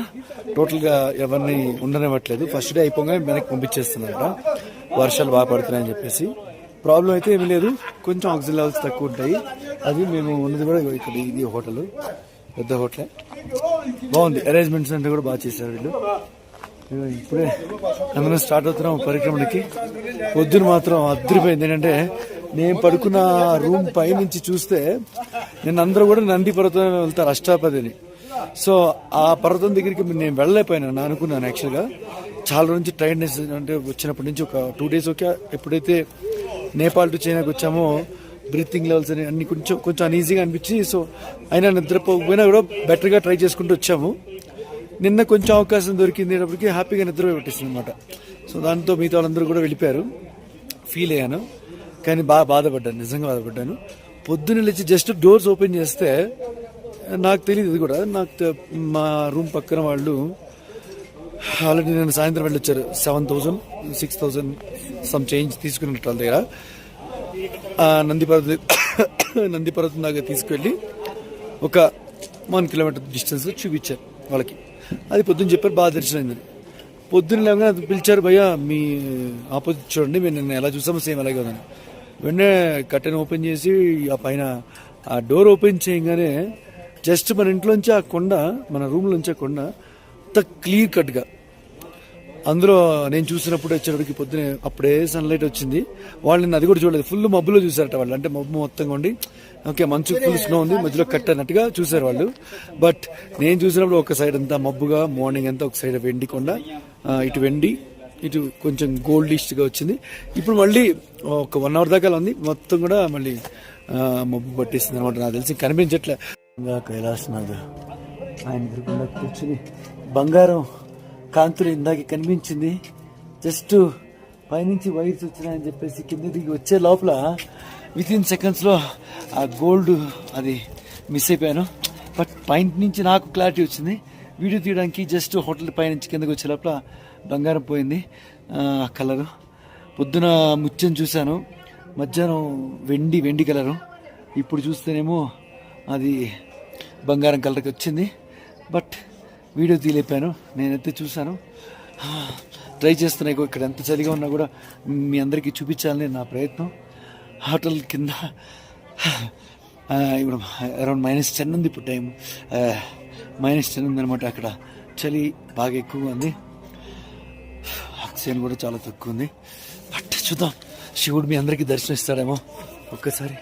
టోటల్గా ఎవరిని ఉండనివ్వట్లేదు. ఫస్ట్ డే అయిపోగానే వెనక్కి పంపించేస్తున్నారట, వర్షాలు బాగా పడుతున్నాయని చెప్పేసి. ప్రాబ్లం అయితే ఏమీ లేదు, కొంచెం ఆక్సిజన్ లెవెల్స్ తక్కువ ఉంటాయి. అది మేము ఉన్నది కూడా ఇక్కడ ఇది హోటల్, పెద్ద హోటలే, బాగుంది. అరేంజ్మెంట్స్ అంటే కూడా బాగా చేశారు వీళ్ళు. ఇప్పుడే అందరం స్టార్ట్ అవుతున్నాం పరిక్రమణకి. పొద్దున మాత్రం అద్దరిపోయింది. ఏంటంటే నేను పడుకున్న రూమ్ పై నుంచి చూస్తే నేను అందరూ కూడా నంది పర్వతం వెళ్తారు, అష్టాపదిని. సో ఆ పర్వతం దగ్గరికి నేను వెళ్ళలేకపోయినాను అనుకున్నాను. యాక్చువల్గా చాలా నుంచి ట్రైన్ అంటే వచ్చినప్పటి నుంచి ఒక 2 days ఓకే. ఎప్పుడైతే నేపాల్ టు చైనాకి వచ్చామో బ్రీతింగ్ లెవెల్స్ అని అన్ని కొంచెం అన్ఈజీగా అనిపించి, సో అయినా నిద్రపోకపోయినా కూడా బెటర్గా ట్రై చేసుకుంటూ వచ్చాము. నిన్న కొంచెం అవకాశం దొరికిందేటప్పటికి హ్యాపీగా నిద్ర పెట్టేసింది అనమాట. సో దాంతో మిగతా వాళ్ళందరూ కూడా వెళ్ళిపోయారు. ఫీల్ అయ్యాను, కానీ బాగా బాధపడ్డాను, నిజంగా బాధపడ్డాను. పొద్దున్న లేచి జస్ట్ డోర్స్ ఓపెన్ చేస్తే నాకు తెలియదు, ఇది కూడా నాకు మా రూమ్ పక్కన వాళ్ళు ఆల్రెడీ నేను సాయంత్రం వెళ్ళొచ్చారు. 7,000 6,000 సమ్ చేంజ్ తీసుకున్నట్టు వాళ్ళ దగ్గర. నందిపర్వతం దాకా తీసుకువెళ్ళి ఒక 1 kilometer డిస్టెన్స్ చూపించారు వాళ్ళకి. అది పొద్దున్న చెప్పారు, బాగా దర్శనం అయింది. పొద్దున్న లేవగానే అది పిలిచారు, భయ్యా మీ ఆపోజిట్ చూడండి, మేము నిన్న ఎలా చూసామో సేమ్ అలాగే ఉందని. వెంటనే కట్టెన్ ఓపెన్ చేసి ఆ పైన ఆ డోర్ ఓపెన్ చేయగానే జస్ట్ మన ఇంట్లోంచి ఆ కొండ, మన రూమ్లోంచి ఆ కొండ అంత క్లియర్ కట్గా. అందులో నేను చూసినప్పుడు వచ్చేటప్పటికి పొద్దునే అప్పుడే సన్లైట్ వచ్చింది. వాళ్ళని అది కూడా చూడలేదు, ఫుల్ మబ్బులో చూసారట వాళ్ళు. అంటే మబ్బు మొత్తంగా ఉండి ఓకే మంచు ఫుల్ స్నో ఉంది, మధ్యలో కట్టనట్టుగా చూసారు వాళ్ళు. బట్ నేను చూసినప్పుడు ఒక సైడ్ అంతా మబ్బుగా, మార్నింగ్ అంతా ఒక సైడ్ వెండి కొండ, ఇటు వెండి, ఇటు కొంచెం గోల్డిష్గా వచ్చింది. ఇప్పుడు మళ్ళీ ఒక 1 hour దాకా ఉంది, మొత్తం కూడా మళ్ళీ మబ్బు పట్టేస్తుంది అనమాట. నాకు తెలిసి కనిపించట్లే. కైలాసనాథ్ ఆయన ఎదురుకుండా కూర్చుని బంగారం కాంతులు ఇందాక కనిపించింది. జస్ట్ పైనుంచి వైర్స్ వచ్చినాయని చెప్పేసి కింద దిగి వచ్చే లోపల వితిన్ సెకండ్స్లో ఆ గోల్డ్ అది మిస్ అయిపోయాను. బట్ పైన నుంచి నాకు క్లారిటీ వచ్చింది. వీడియో తీయడానికి జస్ట్ హోటల్ పైనుంచి కిందకి వచ్చే లోపల బంగారం పోయింది కలరు. పొద్దున ముత్యం చూశాను, మధ్యాహ్నం వెండి కలరు. ఇప్పుడు చూస్తేనేమో అది బంగారం కలర్కి వచ్చింది. బట్ వీడియో తీయలేపాను. నేనైతే చూశాను, ట్రై చేస్తున్నాయి. ఇక్కడ ఎంత చలిగా ఉన్నా కూడా మీ అందరికీ చూపించాలని నా ప్రయత్నం. హోటల్ కింద ఇప్పుడు అరౌండ్ -10 ఉంది. ఇప్పుడు టైం -10 ఉందన్నమాట. అక్కడ చలి బాగా ఎక్కువగా ఉంది, ఆక్సిజన్ కూడా చాలా తక్కువ ఉంది. బట్ చూద్దాం, శివుడు మీ అందరికీ దర్శనం ఇస్తాడేమో ఒక్కసారి.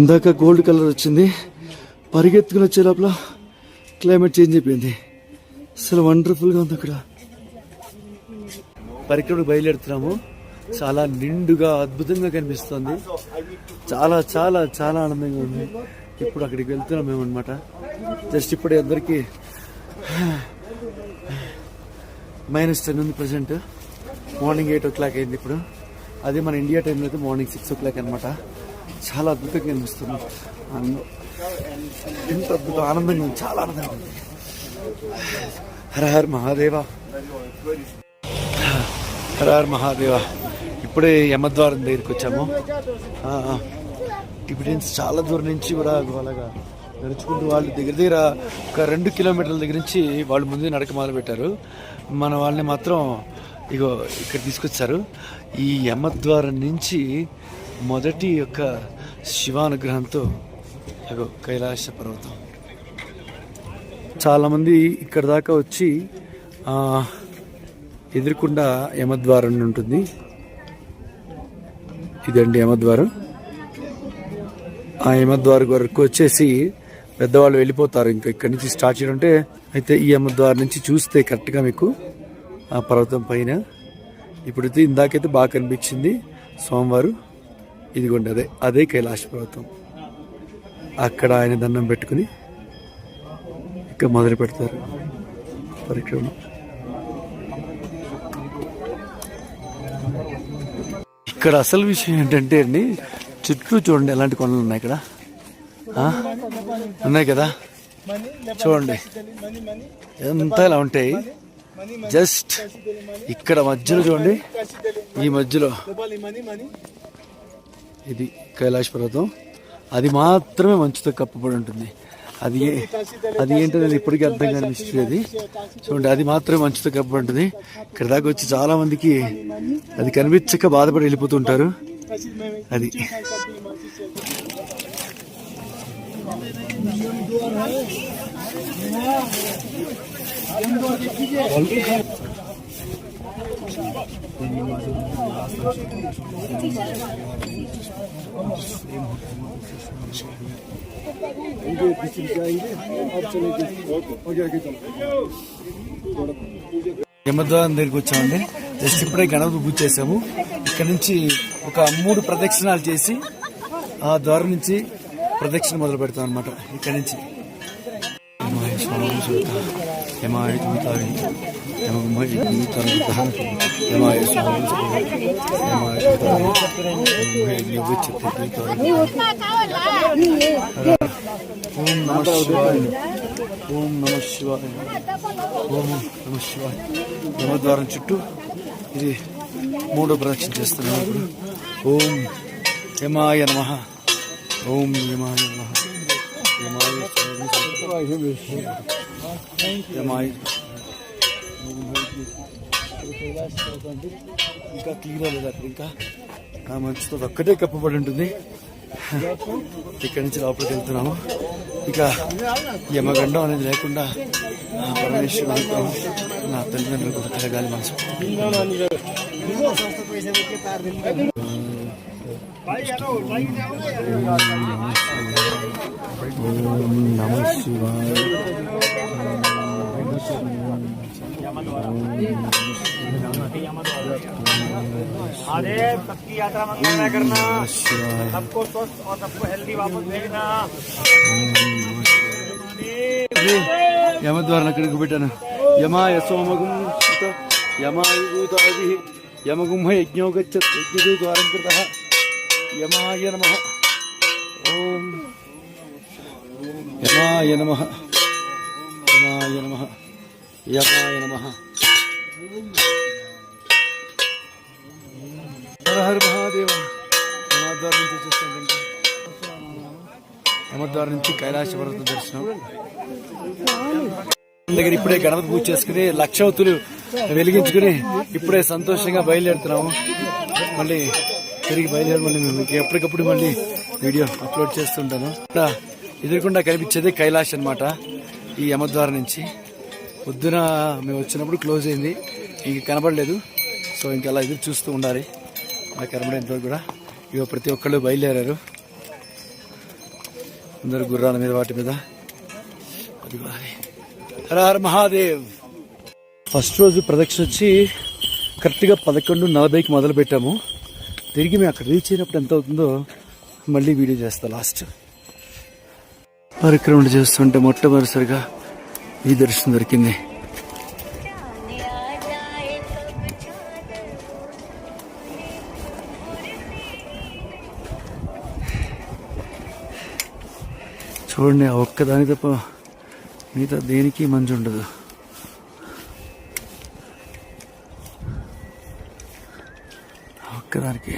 ఇందాక గోల్డ్ కలర్ వచ్చింది, పరిగెత్తుకుని వచ్చే లోపల క్లైమేట్ చేంజ్ అయిపోయింది. అసలు వండర్ఫుల్గా ఉంది. అక్కడ పరిక్రమకు బయలుదేరుతున్నాము. చాలా నిండుగా అద్భుతంగా కనిపిస్తుంది. చాలా చాలా చాలా ఆనందంగా ఉంది. ఇప్పుడు అక్కడికి వెళ్తున్నాం మేము అనమాట. జస్ట్ ఇప్పుడే అందరికీ -10 ఉంది ప్రజెంట్. మార్నింగ్ 8 o'clock అయింది ఇప్పుడు. అదే మన ఇండియా టైంలో అయితే మార్నింగ్ 6 o'clock అనమాట. చాలా అద్భుతంగా కనిపిస్తుంది. ఎంత అద్భుతం, ఆనందంగా ఉంది, చాలా ఆనందంగా ఉంది. హర హర్ మహాదేవ, హర హర్ మహాదేవ. ఇప్పుడే యమద్వారం దగ్గరికి వచ్చాము. టిబిటియన్స్ చాలా దూరం నుంచి కూడా అలాగా నడుచుకుంటూ వాళ్ళు దగ్గర ఒక 2 కిలోమీటర్ల దగ్గర నుంచి వాళ్ళు ముందు నడక మొదలు పెట్టారు. మన వాళ్ళని మాత్రం ఇగో ఇక్కడ తీసుకొచ్చారు. ఈ యమద్వారం నుంచి మొదటి యొక్క శివానుగ్రహంతో ఇగో కైలాస పర్వతం. చాలామంది ఇక్కడ దాకా వచ్చి ఎదురుకుండా యమద్వారం ఉంటుంది. ఇదండి యమద్వారం. ఆ యమద్వారం వరకు వచ్చేసి పెద్దవాళ్ళు వెళ్ళిపోతారు. ఇంకా ఇక్కడి నుంచి స్టార్ట్ చేయడం అంటే అయితే ఈ యమద్వారం నుంచి చూస్తే కరెక్ట్గా మీకు ఆ పర్వతం పైన ఇప్పుడైతే ఇందాకైతే బాగా కనిపించింది స్వామివారు. ఇదిగోండి అదే కైలాస పర్వతం. అక్కడ ఆయన దండం పెట్టుకుని ఇంకా మొదలు పెడతారు పరిక్రమ. ఇక్కడ అసలు విషయం ఏంటంటే అండి, చుట్టూ చూడండి ఎలాంటి కొండలు ఉన్నాయి ఇక్కడ. ఉన్నాయి కదా, చూడండి ఎంత ఇలా ఉంటాయి. జస్ట్ ఇక్కడ మధ్యలో చూడండి, ఈ మధ్యలో ఇది కైలాస పర్వతం. అది మాత్రమే మంచుతో కప్పబడి ఉంటుంది. అది ఏంటో నేను ఇప్పటికీ అర్థం కాని మిస్టరీ అది. చూడండి, అది మాత్రమే మంచుతో కప్పబడి ఉంటుంది. ఇక్కడ దాకా వచ్చి చాలా మందికి అది కనిపించక బాధపడి వెళ్ళిపోతుంటారు. అది యమద్వారం దగ్గరికి వచ్చామండి. జస్ట్ ఇప్పుడే గణపతి పూజ చేసాము. ఇక్కడ నుంచి ఒక 3 ప్రదక్షిణాలు చేసి ఆ ద్వారం నుంచి ప్రదక్షిణ మొదలు పెడతాం అనమాట. ఇక్కడ నుంచి ఓం నమ శివాయ, ఓం నమ శివాయ, ఓం నమ శివాయ. యమద్వారం చుట్టూ ఇది 3వ ప్రదక్షిణ చేస్తున్నాం ఇప్పుడు. ఓం యమాయ నమః, ఓం యమాయ నమః, యమాయ ఇంకా క్లియర్ లేదు అక్కడ. ఇంకా ఆ మంచుతో ఒక్కటే కప్పబడి ఉంటుంది. ఇక్కడి నుంచి లోపలికి వెళ్తున్నాము. ఇక యమగండం అనేది లేకుండా పరమేశ్వరు నా తల్లిదండ్రులు కూడా కలగాలి మనసు. ఓం నమ శివాయ. अरे सबकी यात्रा मंगलमय करना, सबको स्वस्थ और सबको हेल्दी वापस भेजना. యమద్వారం అక్కడికి పెట్టాను. యమాయ సోమగుం యమాయ భూతాది యమగుంహ యజ్ఞో గచ్చత్ యజ్ఞద్వారం కృతః యమాయ నమః. ఓం యమాయ నమః, యమాయ నమః, యమాయ నమః. హర హర మహాదేవ. యమద్వారం నుంచి చూస్తానండి. యమద్వారం నుంచి కైలాస పర్వత దర్శనం దగ్గర ఇప్పుడే గణపతి పూజ చేసుకుని లక్షవతులు వెలిగించుకుని ఇప్పుడే సంతోషంగా బయలుదేరుతున్నాము. మళ్ళీ తిరిగి బయలుదేరి మళ్ళీ మీకు ఎప్పటికప్పుడు మళ్ళీ వీడియో అప్లోడ్ చేస్తుంటాను. ఎదురుకుండా కనిపించేది కైలాష్ అనమాట. ఈ యమద్వారం నుంచి పొద్దున మేము వచ్చినప్పుడు క్లోజ్ అయింది, ఇంక కనబడలేదు. సో ఇంకలా ఎదురు చూస్తూ ఉండాలి. నాకు కనబడేంతవరకు కూడా ఇక ప్రతి ఒక్కళ్ళు బయలుదేరారు. అందరు గుర్రాల మీద వాటి మీద. హర హర మహాదేవ్. ఫస్ట్ రోజు ప్రదక్షిణ వచ్చి కరెక్ట్గా 11:40కి మొదలు పెట్టాము. తిరిగి మేము అక్కడ రీచ్ అయినప్పుడు ఎంత అవుతుందో మళ్ళీ వీడియో చేస్తా. లాస్ట్ పరిక్రమణ చేస్తుంటే మొట్టమొదటిసారిగా ఈ దర్శనం దొరికింది. చూడండి, ఆ ఒక్కదాని తప్ప మిగతా దేనికి మంచి ఉండదు. ఒక్కదానికి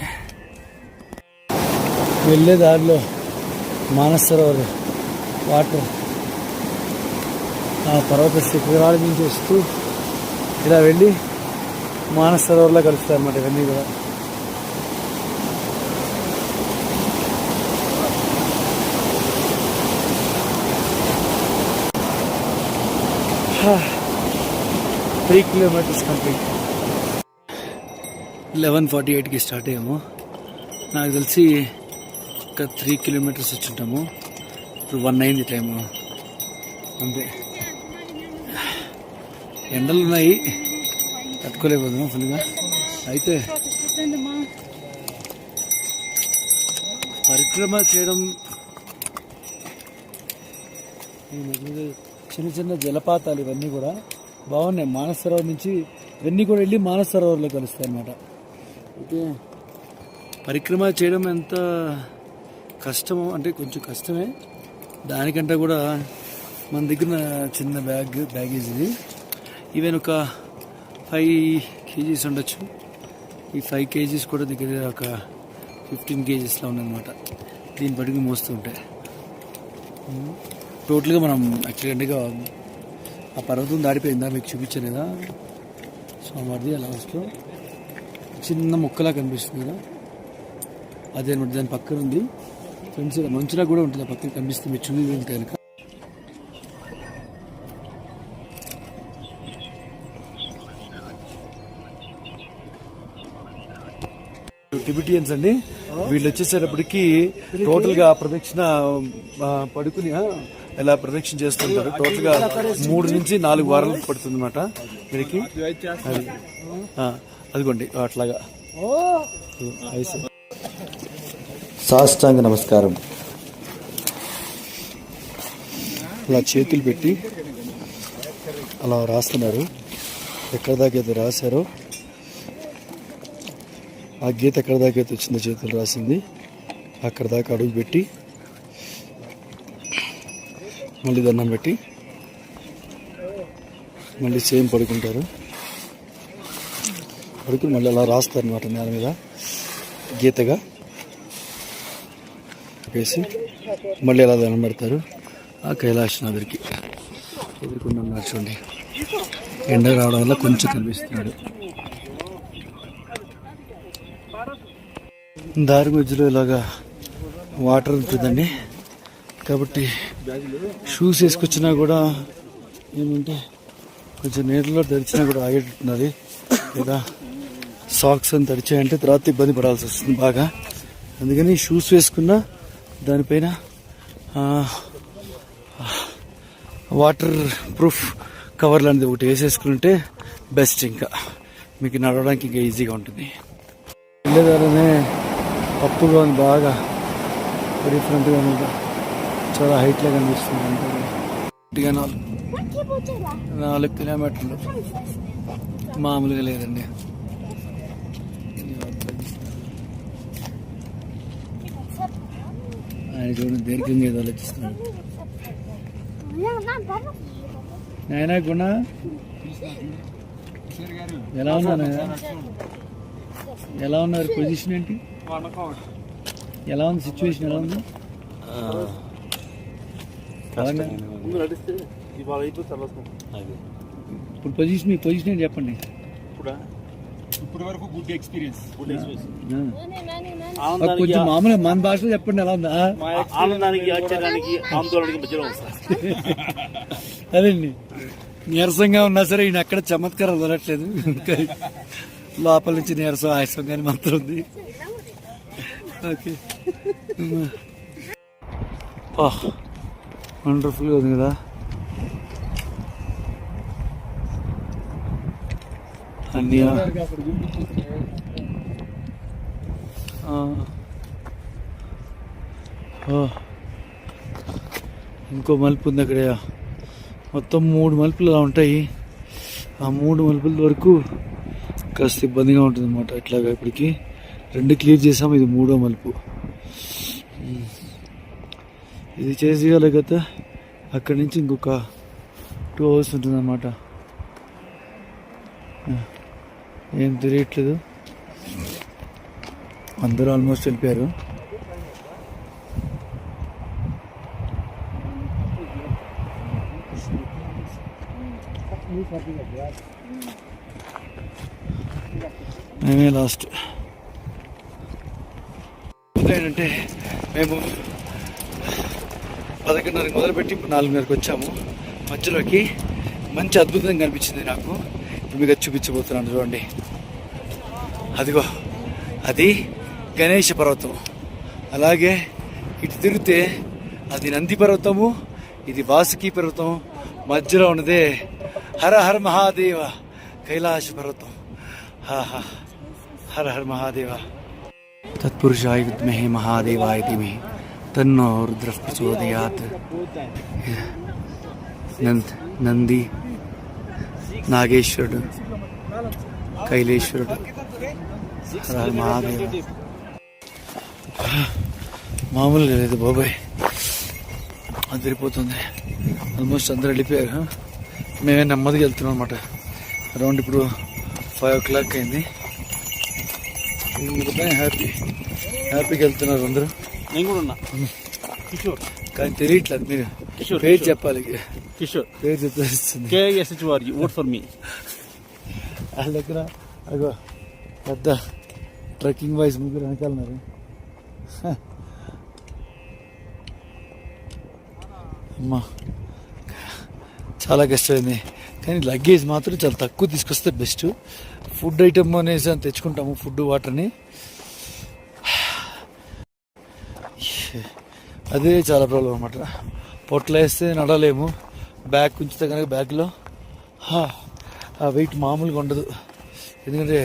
వెళ్ళే దారిలో మానస సరోవర్ వాటర్ ఆ పర్వత శిఖరాల నుంచి వస్తూ ఇలా వెళ్ళి మానస సరోవర్లో కలుస్తాయి అన్నమాట ఇవన్నీ కూడా. హా, 3 కిలోమీటర్స్ కంప్లీట్. 11:48కి స్టార్ట్ అయ్యాము. నాకు తెలిసి ఒక 3 కిలోమీటర్స్ వచ్చుంటాము. ఇప్పుడు 1 అయింది టైము అంతే. ఎండలు ఉన్నాయి, తట్టుకోలేకపోతున్నాం ఫుల్గా. అయితే పరిక్రమ చేయడం చిన్న చిన్న జలపాతాలు ఇవన్నీ కూడా బాగున్నాయి. మానస సరోవర్ నుంచి ఇవన్నీ కూడా వెళ్ళి మానస సరోవర్లో కలుస్తాయి అన్నమాట. అయితే పరిక్రమ చేయడం ఎంత కష్టమో అంటే కొంచెం కష్టమే. దానికంటే కూడా మన దగ్గర చిన్న బ్యాగేజ్ ఇది. ఈవెన్ ఒక 5 kgs ఉండొచ్చు. ఈ 5 kgs కూడా దగ్గర ఒక 15 kgsలా ఉందన్నమాట. దీన్ని పట్టుకు మోస్తూ ఉంటాయి. టోటల్గా మనం యాక్చువల్గా ఆ పర్వతం దాడిపోయిందా మీకు చూపించాను కదా సోమవారిది. లాస్ట్లో చిన్న మొక్కలా కనిపిస్తుంది కదా, అదే అనమాట. దాని పక్కన ఉంది ఫ్రెండ్స్, మంచులా కూడా ఉంటుంది. ఆ పక్కన కనిపిస్తుంది, మీరు చూసి వెళ్తే కనుక. టిబిటియన్స్ అండి వీళ్ళు. వచ్చేసేటప్పటికి టోటల్ గా ప్రదక్షిణ పడుకుని ఇలా ప్రదక్షిణ చేస్తుంటారు. టోటల్ గా 3 నుంచి 4 వారాలు పడుతుంది అనమాట వీరికి. అదిగోండి అట్లాగా. సాష్టాంగ నమస్కారం. ఇలా చేతులు పెట్టి అలా రాస్తున్నారు. ఎక్కడ దాకా అయితే రాశారో ఆ గీత ఎక్కడ దాకా అయితే వచ్చిందో చేతులు రాసింది అక్కడ దాకా అడుగు పెట్టి మళ్ళీ దండం పెట్టి మళ్ళీ సేమ్ పడుకుంటారు. పడుకుని మళ్ళీ అలా రాస్తారు అన్నమాట నేల మీద గీతగా వేసి మళ్ళీ అలా దండం పెడతారు. ఆ కైలాసనాథుడికి ఎదుర్కొన్నారు. చూడండి, ఎండ రావడం వల్ల కొంచెం కనిపిస్తున్నాడు. దారి మధ్యలో ఇలాగా వాటర్ ఉంటుందండి, కాబట్టి షూస్ వేసుకొచ్చినా కూడా ఏమంటే కొంచెం నీళ్ళలో తడిచినా కూడా ఆగేటట్టున్నది. లేదా సాక్స్ అని తడిచాయంటే తర్వాత ఇబ్బంది పడాల్సి వస్తుంది బాగా. అందుకని షూస్ వేసుకున్నా దానిపైన వాటర్ ప్రూఫ్ కవర్ లాంటిది ఒకటి వేసేసుకుంటే బెస్ట్. ఇంకా మీకు నడవడానికి ఇంకా ఈజీగా ఉంటుంది. వెళ్ళేదారనే పప్పుగా ఉంది, బాగా డిఫరెంట్గా ఉంది, చాలా హైట్లో కనిపిస్తుంది. అంటే 4 కిలోమీటర్లు మామూలుగా లేదండి. ఆయన చూడండి దీర్ఘంగా ఏదో ఆలోచిస్తున్నాడు. నాయనా గుణ ఎలా ఉన్నా, ఎలా ఉన్నారు? పొజిషన్ ఏంటి, ఎలా ఉంది సిచ్యువేషన్, ఎలా ఉంది? ఇప్పుడు పొజిషన్, మీ పొజిషన్ ఏంటి చెప్పండి. ఇప్పుడు వరకు గుడ్ ఎక్స్పీరియన్స్. కొంచెం మామూలుగా మన భాషలో చెప్పండి ఎలా ఉందా. ఆనందానికి ఆశ్చర్యానికి ఆందోళనకి మధ్యలో వస్తుంది. అదండి, నీరసంగా ఉన్నా సరే ఈయన అక్కడ చమత్కారం వదలట్లేదు. లోపల నుంచి నీరసం ఆయాసం కానీ మాత్రం ఉంది. ఓకే, వండర్ఫుల్గా ఉంది కదా. అన్నీ ఇంకో మలుపు ఉంది అక్కడ. మొత్తం 3 మలుపులు అలా ఉంటాయి. ఆ 3 మలుపుల వరకు కాస్త ఇబ్బందిగా ఉంటుంది అనమాట. ఇట్లాగా ఇప్పటికి 2 క్లియర్ చేసాము, ఇది 3వ మలుపు. ఇది చేసేయగలిగితే అక్కడి నుంచి ఇంకొక 2 hours ఉంటుంది అన్నమాట. ఏం తెలియట్లేదు, అందరూ ఆల్మోస్ట్ వెళ్ళిపోయారు. మేమే లాస్ట్. ఏంటంటే మేము 11:30 మొదలుపెట్టి ఇప్పుడు 4:30కి వచ్చాము. మధ్యలోకి మంచి అద్భుతంగా కనిపించింది నాకు. మీకు చూపించబోతున్నాను చూడండి. అదిగో అది గణేష పర్వతం. అలాగే ఇటు తిరిగితే అది నంది పర్వతము, ఇది వాసుకి పర్వతం. మధ్యలో ఉన్నదే హర హర మహాదేవ కైలాస పర్వతం. హర హర మహాదేవ. తత్పురుషాయ విద్మహే మహాదేవాయ ధీమహి తన్నో రుద్రః ప్రచోదయాత్. నంది, నాగేశ్వరుడు, కైలేశ్వరుడు, హర హర మహాదేవ. మామూలుగా లేదు బాబాయ్, అదిరిపోతుంది. ఆల్మోస్ట్ అందరూ వెళ్ళిపోయారు. మేమే నెమ్మదిగా వెళ్తున్నాం అనమాట. అరౌండ్ ఇప్పుడు 5 o'clock అయింది. హ్యాపీగా వెళ్తున్నారు అందరూ. నేను కూడా ఉన్నా కిషోర్, కానీ తెలియట్లేదు. మీరు కిషోర్ పేరు చెప్పాలి. కిషోర్ పేరు చెప్తే KSHR ఓట్ ఫర్ మీ. వాళ్ళ దగ్గర అగో పెద్ద ట్రెక్కింగ్ వైజ్ ముగ్గురు వెనకాలన్నారు. అమ్మా చాలా కష్టమైంది. కానీ లగేజ్ మాత్రం చాలా తక్కువ తీసుకొస్తే బెస్ట్. ఫుడ్ ఐటమ్ అనేసి అని తెచ్చుకుంటాము, ఫుడ్ వాటర్ని. అదే చాలా ప్రాబ్లం అనమాట. పొట్టలు వేస్తే నడలేము. బ్యాగ్ ఉంచితే కనుక బ్యాగ్లో ఆ వెయిట్ మామూలుగా ఉండదు. ఎందుకంటే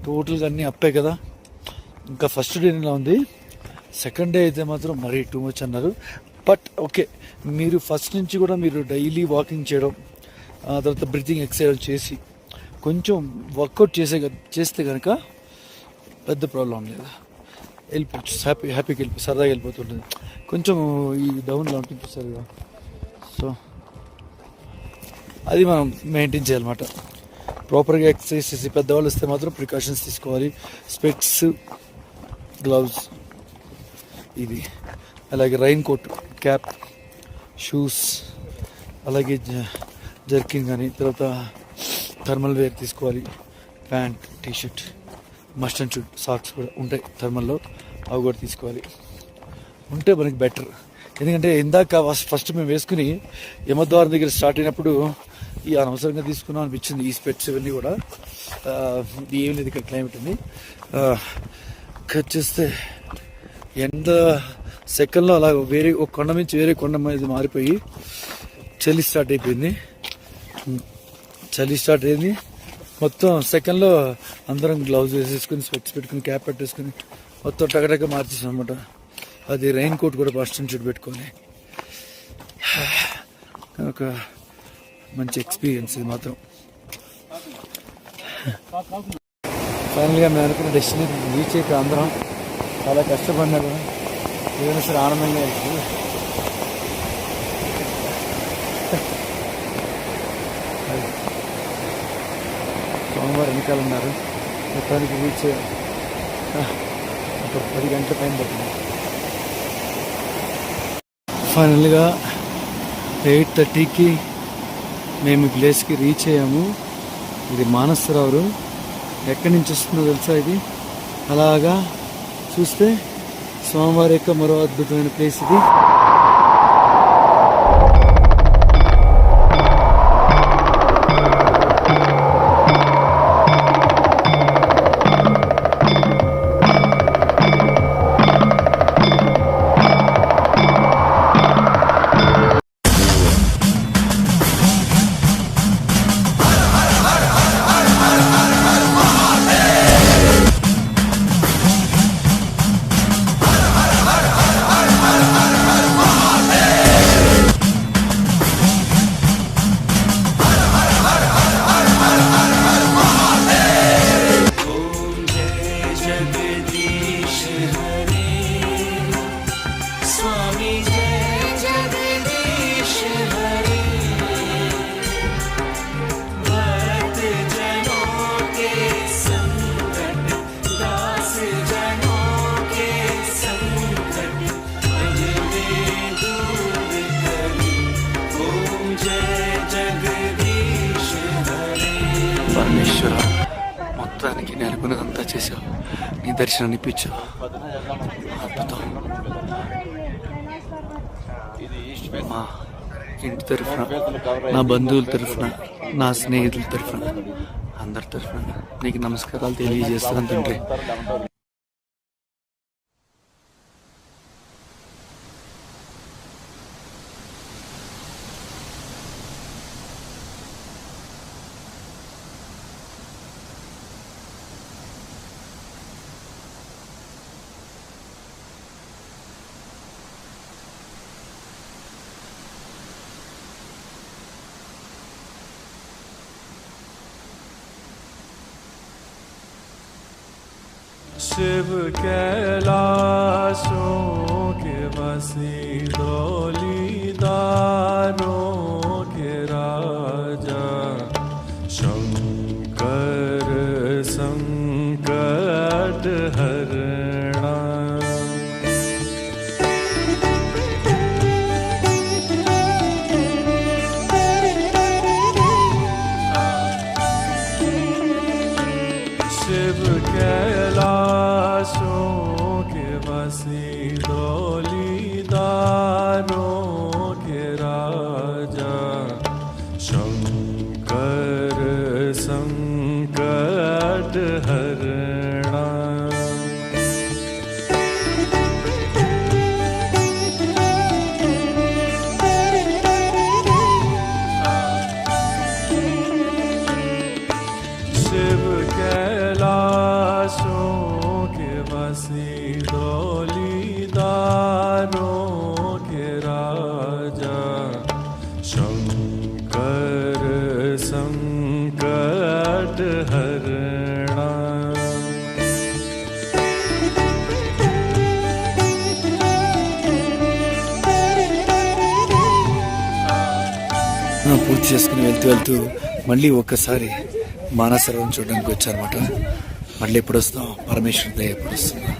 టోటల్గా అన్నీ అప్పే కదా. ఇంకా ఫస్ట్ డే ఇలా ఉంది. సెకండ్ డే అయితే మాత్రం మరీ టూ మచ్ అన్నారు. బట్ ఓకే, మీరు ఫస్ట్ నుంచి కూడా మీరు డైలీ వాకింగ్ చేయడం, ఆ తర్వాత బ్రీతింగ్ ఎక్సర్సైజ్ చేసి కొంచెం వర్కౌట్ చేస్తే కనుక పెద్ద ప్రాబ్లం లేదు. వెళ్ళిపోవచ్చు, హ్యాపీగా సరదాగా వెళ్ళిపోతుంటుంది. కొంచెం ఈ డౌన్లో ఉంటుంది సరిగా. సో అది మనం మెయింటైన్ చేయాలన్నమాట. ప్రాపర్గా ఎక్సర్సైజ్ చేసి పెద్దవాళ్ళు వస్తే మాత్రం ప్రికాషన్స్ తీసుకోవాలి. స్పెక్స్, గ్లౌజ్, ఇది అలాగే రైన్ కోట్, క్యాప్, షూస్, అలాగే జర్కిన్ కానీ, తర్వాత థర్మల్ వేర్ తీసుకోవాలి. Pant, T shirt, must and shoot, socks కూడా ఉంటాయి థర్మల్లో, అవి కూడా తీసుకోవాలి. ఉంటే మనకి బెటర్. ఎందుకంటే ఇందాక ఫస్ట్ మేము వేసుకుని యమద్వారం దగ్గర స్టార్ట్ అయినప్పుడు ఈ అనవసరంగా తీసుకున్నాం అనిపించింది. ఈ స్పెట్స్ ఇవన్నీ కూడా ఏం లేదు. ఇక్కడ క్లైమేట్ ఉంది. కట్ చేస్తే ఎండ సెకండ్లో అలా వేరే ఒక కొండ నుంచి వేరే కొండ మీద మారిపోయి చలి స్టార్ట్ అయిపోయింది. మొత్తం సెకండ్లో అందరం గ్లౌజ్ వేసేసుకుని, స్పెట్స్ పెట్టుకుని, క్యాప్ పెట్టేసుకుని మొత్తం టగటగా మార్చేసాం అనమాట. అది రైన్ కోట్ కూడా ఫస్ట్ నుంచి పెట్టుకోవాలి. ఒక మంచి ఎక్స్పీరియన్స్ ఇది మాత్రం. ఫైనల్గా మేము అనుకున్న డెస్టినేషన్ రీచ్ అయితే అందరం చాలా కష్టపడినా కూడా ఏదైనా సరే ఆనందంగా వెళ్తుంది. సోమవారం వెనకాల ఉన్నారు. మొత్తానికి రీచ్ ఒక 10 గంటల టైం పడుతుంది. ఫైనల్గా 8:30కి మేము ఈ ప్లేస్కి రీచ్ అయ్యాము. ఇది మానస సరోవరం. ఎక్కడి నుంచి వస్తుందో తెలుసా? ఇది అలాగా చూస్తే స్వామివారి యొక్క మరో అద్భుతమైన ప్లేస్ ఇది. మొత్తానికి నేను అనుకున్నదంతా చేసావు, నీ దర్శనాన్ని ఇప్పించావు. అద్భుతం. మా ఇంటి తరఫున, నా బంధువుల తరఫున, నా స్నేహితుల తరఫున, అందరి తరఫున నీకు నమస్కారాలు తెలియజేస్తున్నాను తండ్రి. शिव कैलाशों के वसी डोलीदारों के राजा, शंकर संकट हरणा। शिव कैलाशों के वसी डोलीदारों के राजा, शंकर संकट हरणा। शिव कैलाशों के वसी डोलीदारों के राजा, शंकर संकट हरणा। పూర్తి చేసుకుని వెళ్తూ మళ్ళీ ఒక్కసారి మానసరోవరం చూడడానికి వచ్చారన్నమాట. మళ్ళీ ఎప్పుడు వస్తాం, పరమేశ్వర దయ ఎప్పుడు వస్తుందా.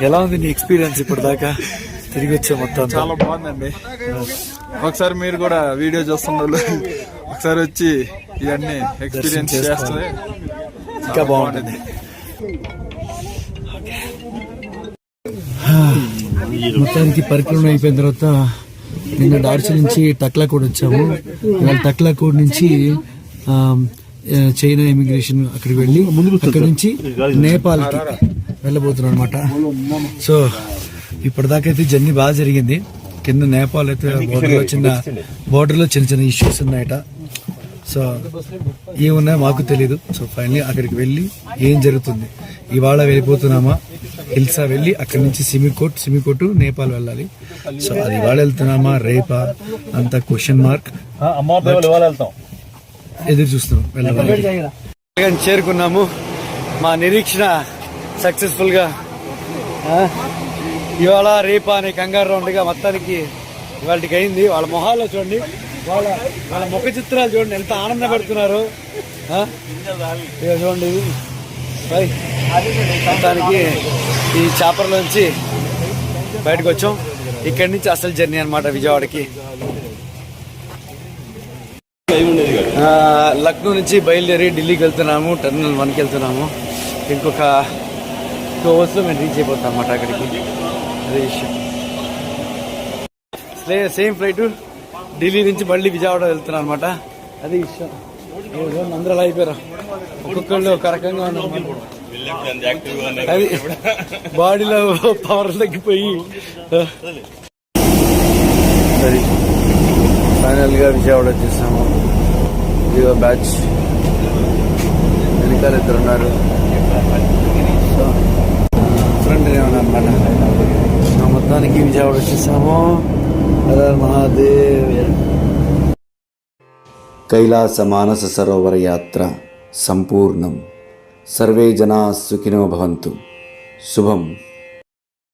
ఎలా ఉంది నీ ఎక్స్పీరియన్స్ ఇప్పుడు దాకా తిరిగి వచ్చే మొత్తం? చాలా బాగుందండి. ఒకసారి మీరు కూడా వీడియో చూస్తున్నారు, ఒకసారి వచ్చి ఇవన్నీ ఎక్స్పీరియన్స్ చేస్తే ఇంకా బాగుంటుంది. మొత్తానికి పరిక్రమణ అయిపోయిన తర్వాత నిన్న డార్చి నుంచి టక్లాకోడ్ వచ్చాము. ఇవాళ టక్లాకోడ్ నుంచి చైనా ఇమిగ్రేషన్ అక్కడికి వెళ్ళి అక్కడి నుంచి నేపాల్కి వెళ్ళబోతున్నాం అనమాట. సో ఇప్పటిదాకైతే జర్నీ బాగా జరిగింది. కింద నేపాల్ అయితే బోర్డర్లో చిన్న చిన్న ఇష్యూస్ ఉన్నాయట. సో ఏమున్నాయో మాకు తెలీదు. సో ఫైనలీ అక్కడికి వెళ్ళి ఏం జరుగుతుంది, ఇవాళ వెళ్ళిపోతున్నామా, హిల్సా వెళ్ళి అక్కడి నుంచి సిమికోట్ నేపాల్ వెళ్ళాలి. సో అది ఇవాళ వెళ్తున్నామా రేపా అంత క్వశ్చన్ మార్క్. ఎదురు చూస్తున్నాం వెళ్ళాలి. చేరుకున్నాము. మా నిరీక్షణ సక్సెస్ఫుల్ గా ఇవాళ రేపా అనే కంగారు ఉండగా మొత్తానికి ఇవాళకి అయింది. వాళ్ళ మొహాల్లో చూడండి, వాళ్ళ ముఖ చిత్రాలు చూడండి, ఎంత ఆనందపడుతున్నారు. చూడండి మొత్తానికి ఈ చాపర్లోంచి బయటకు వచ్చాం. ఇక్కడి నుంచి అసలు జర్నీ అనమాట విజయవాడకి. లక్నో నుంచి బయలుదేరి ఢిల్లీకి వెళ్తున్నాము. టెర్మినల్ 1కి వెళ్తున్నాము. ఇంకొక 2 అవర్స్లో మేము రీచ్ అయిపోతాం అనమాట అక్కడికి. అదే విషయం. సేమ్ ఫ్లైట్ ఢిల్లీ నుంచి మళ్ళీ విజయవాడ వెళ్తున్నాం అనమాట. అదే విషయం. అందరూ అలా అయిపోయారు, ఒక్కొక్కళ్ళు ఒక రకంగా ఉన్నారు. అది బాడీలో పవర్ తగ్గిపోయి సరే ఫైనల్ గా విజయవాడ వచ్చేసాము. ఇదిగో బ్యాచ్ వెనకాల 2 ఉన్నారు. సో ఫ్రెండ్ ఏమన్నా అనమాట. మొత్తానికి విజయవాడ వచ్చేసాము. మహాదేవ్. కైలాస మానస సరోవర యాత్ర సంపూర్ణం. సర్వే జనా సుఖినో భవంతు. శుభం.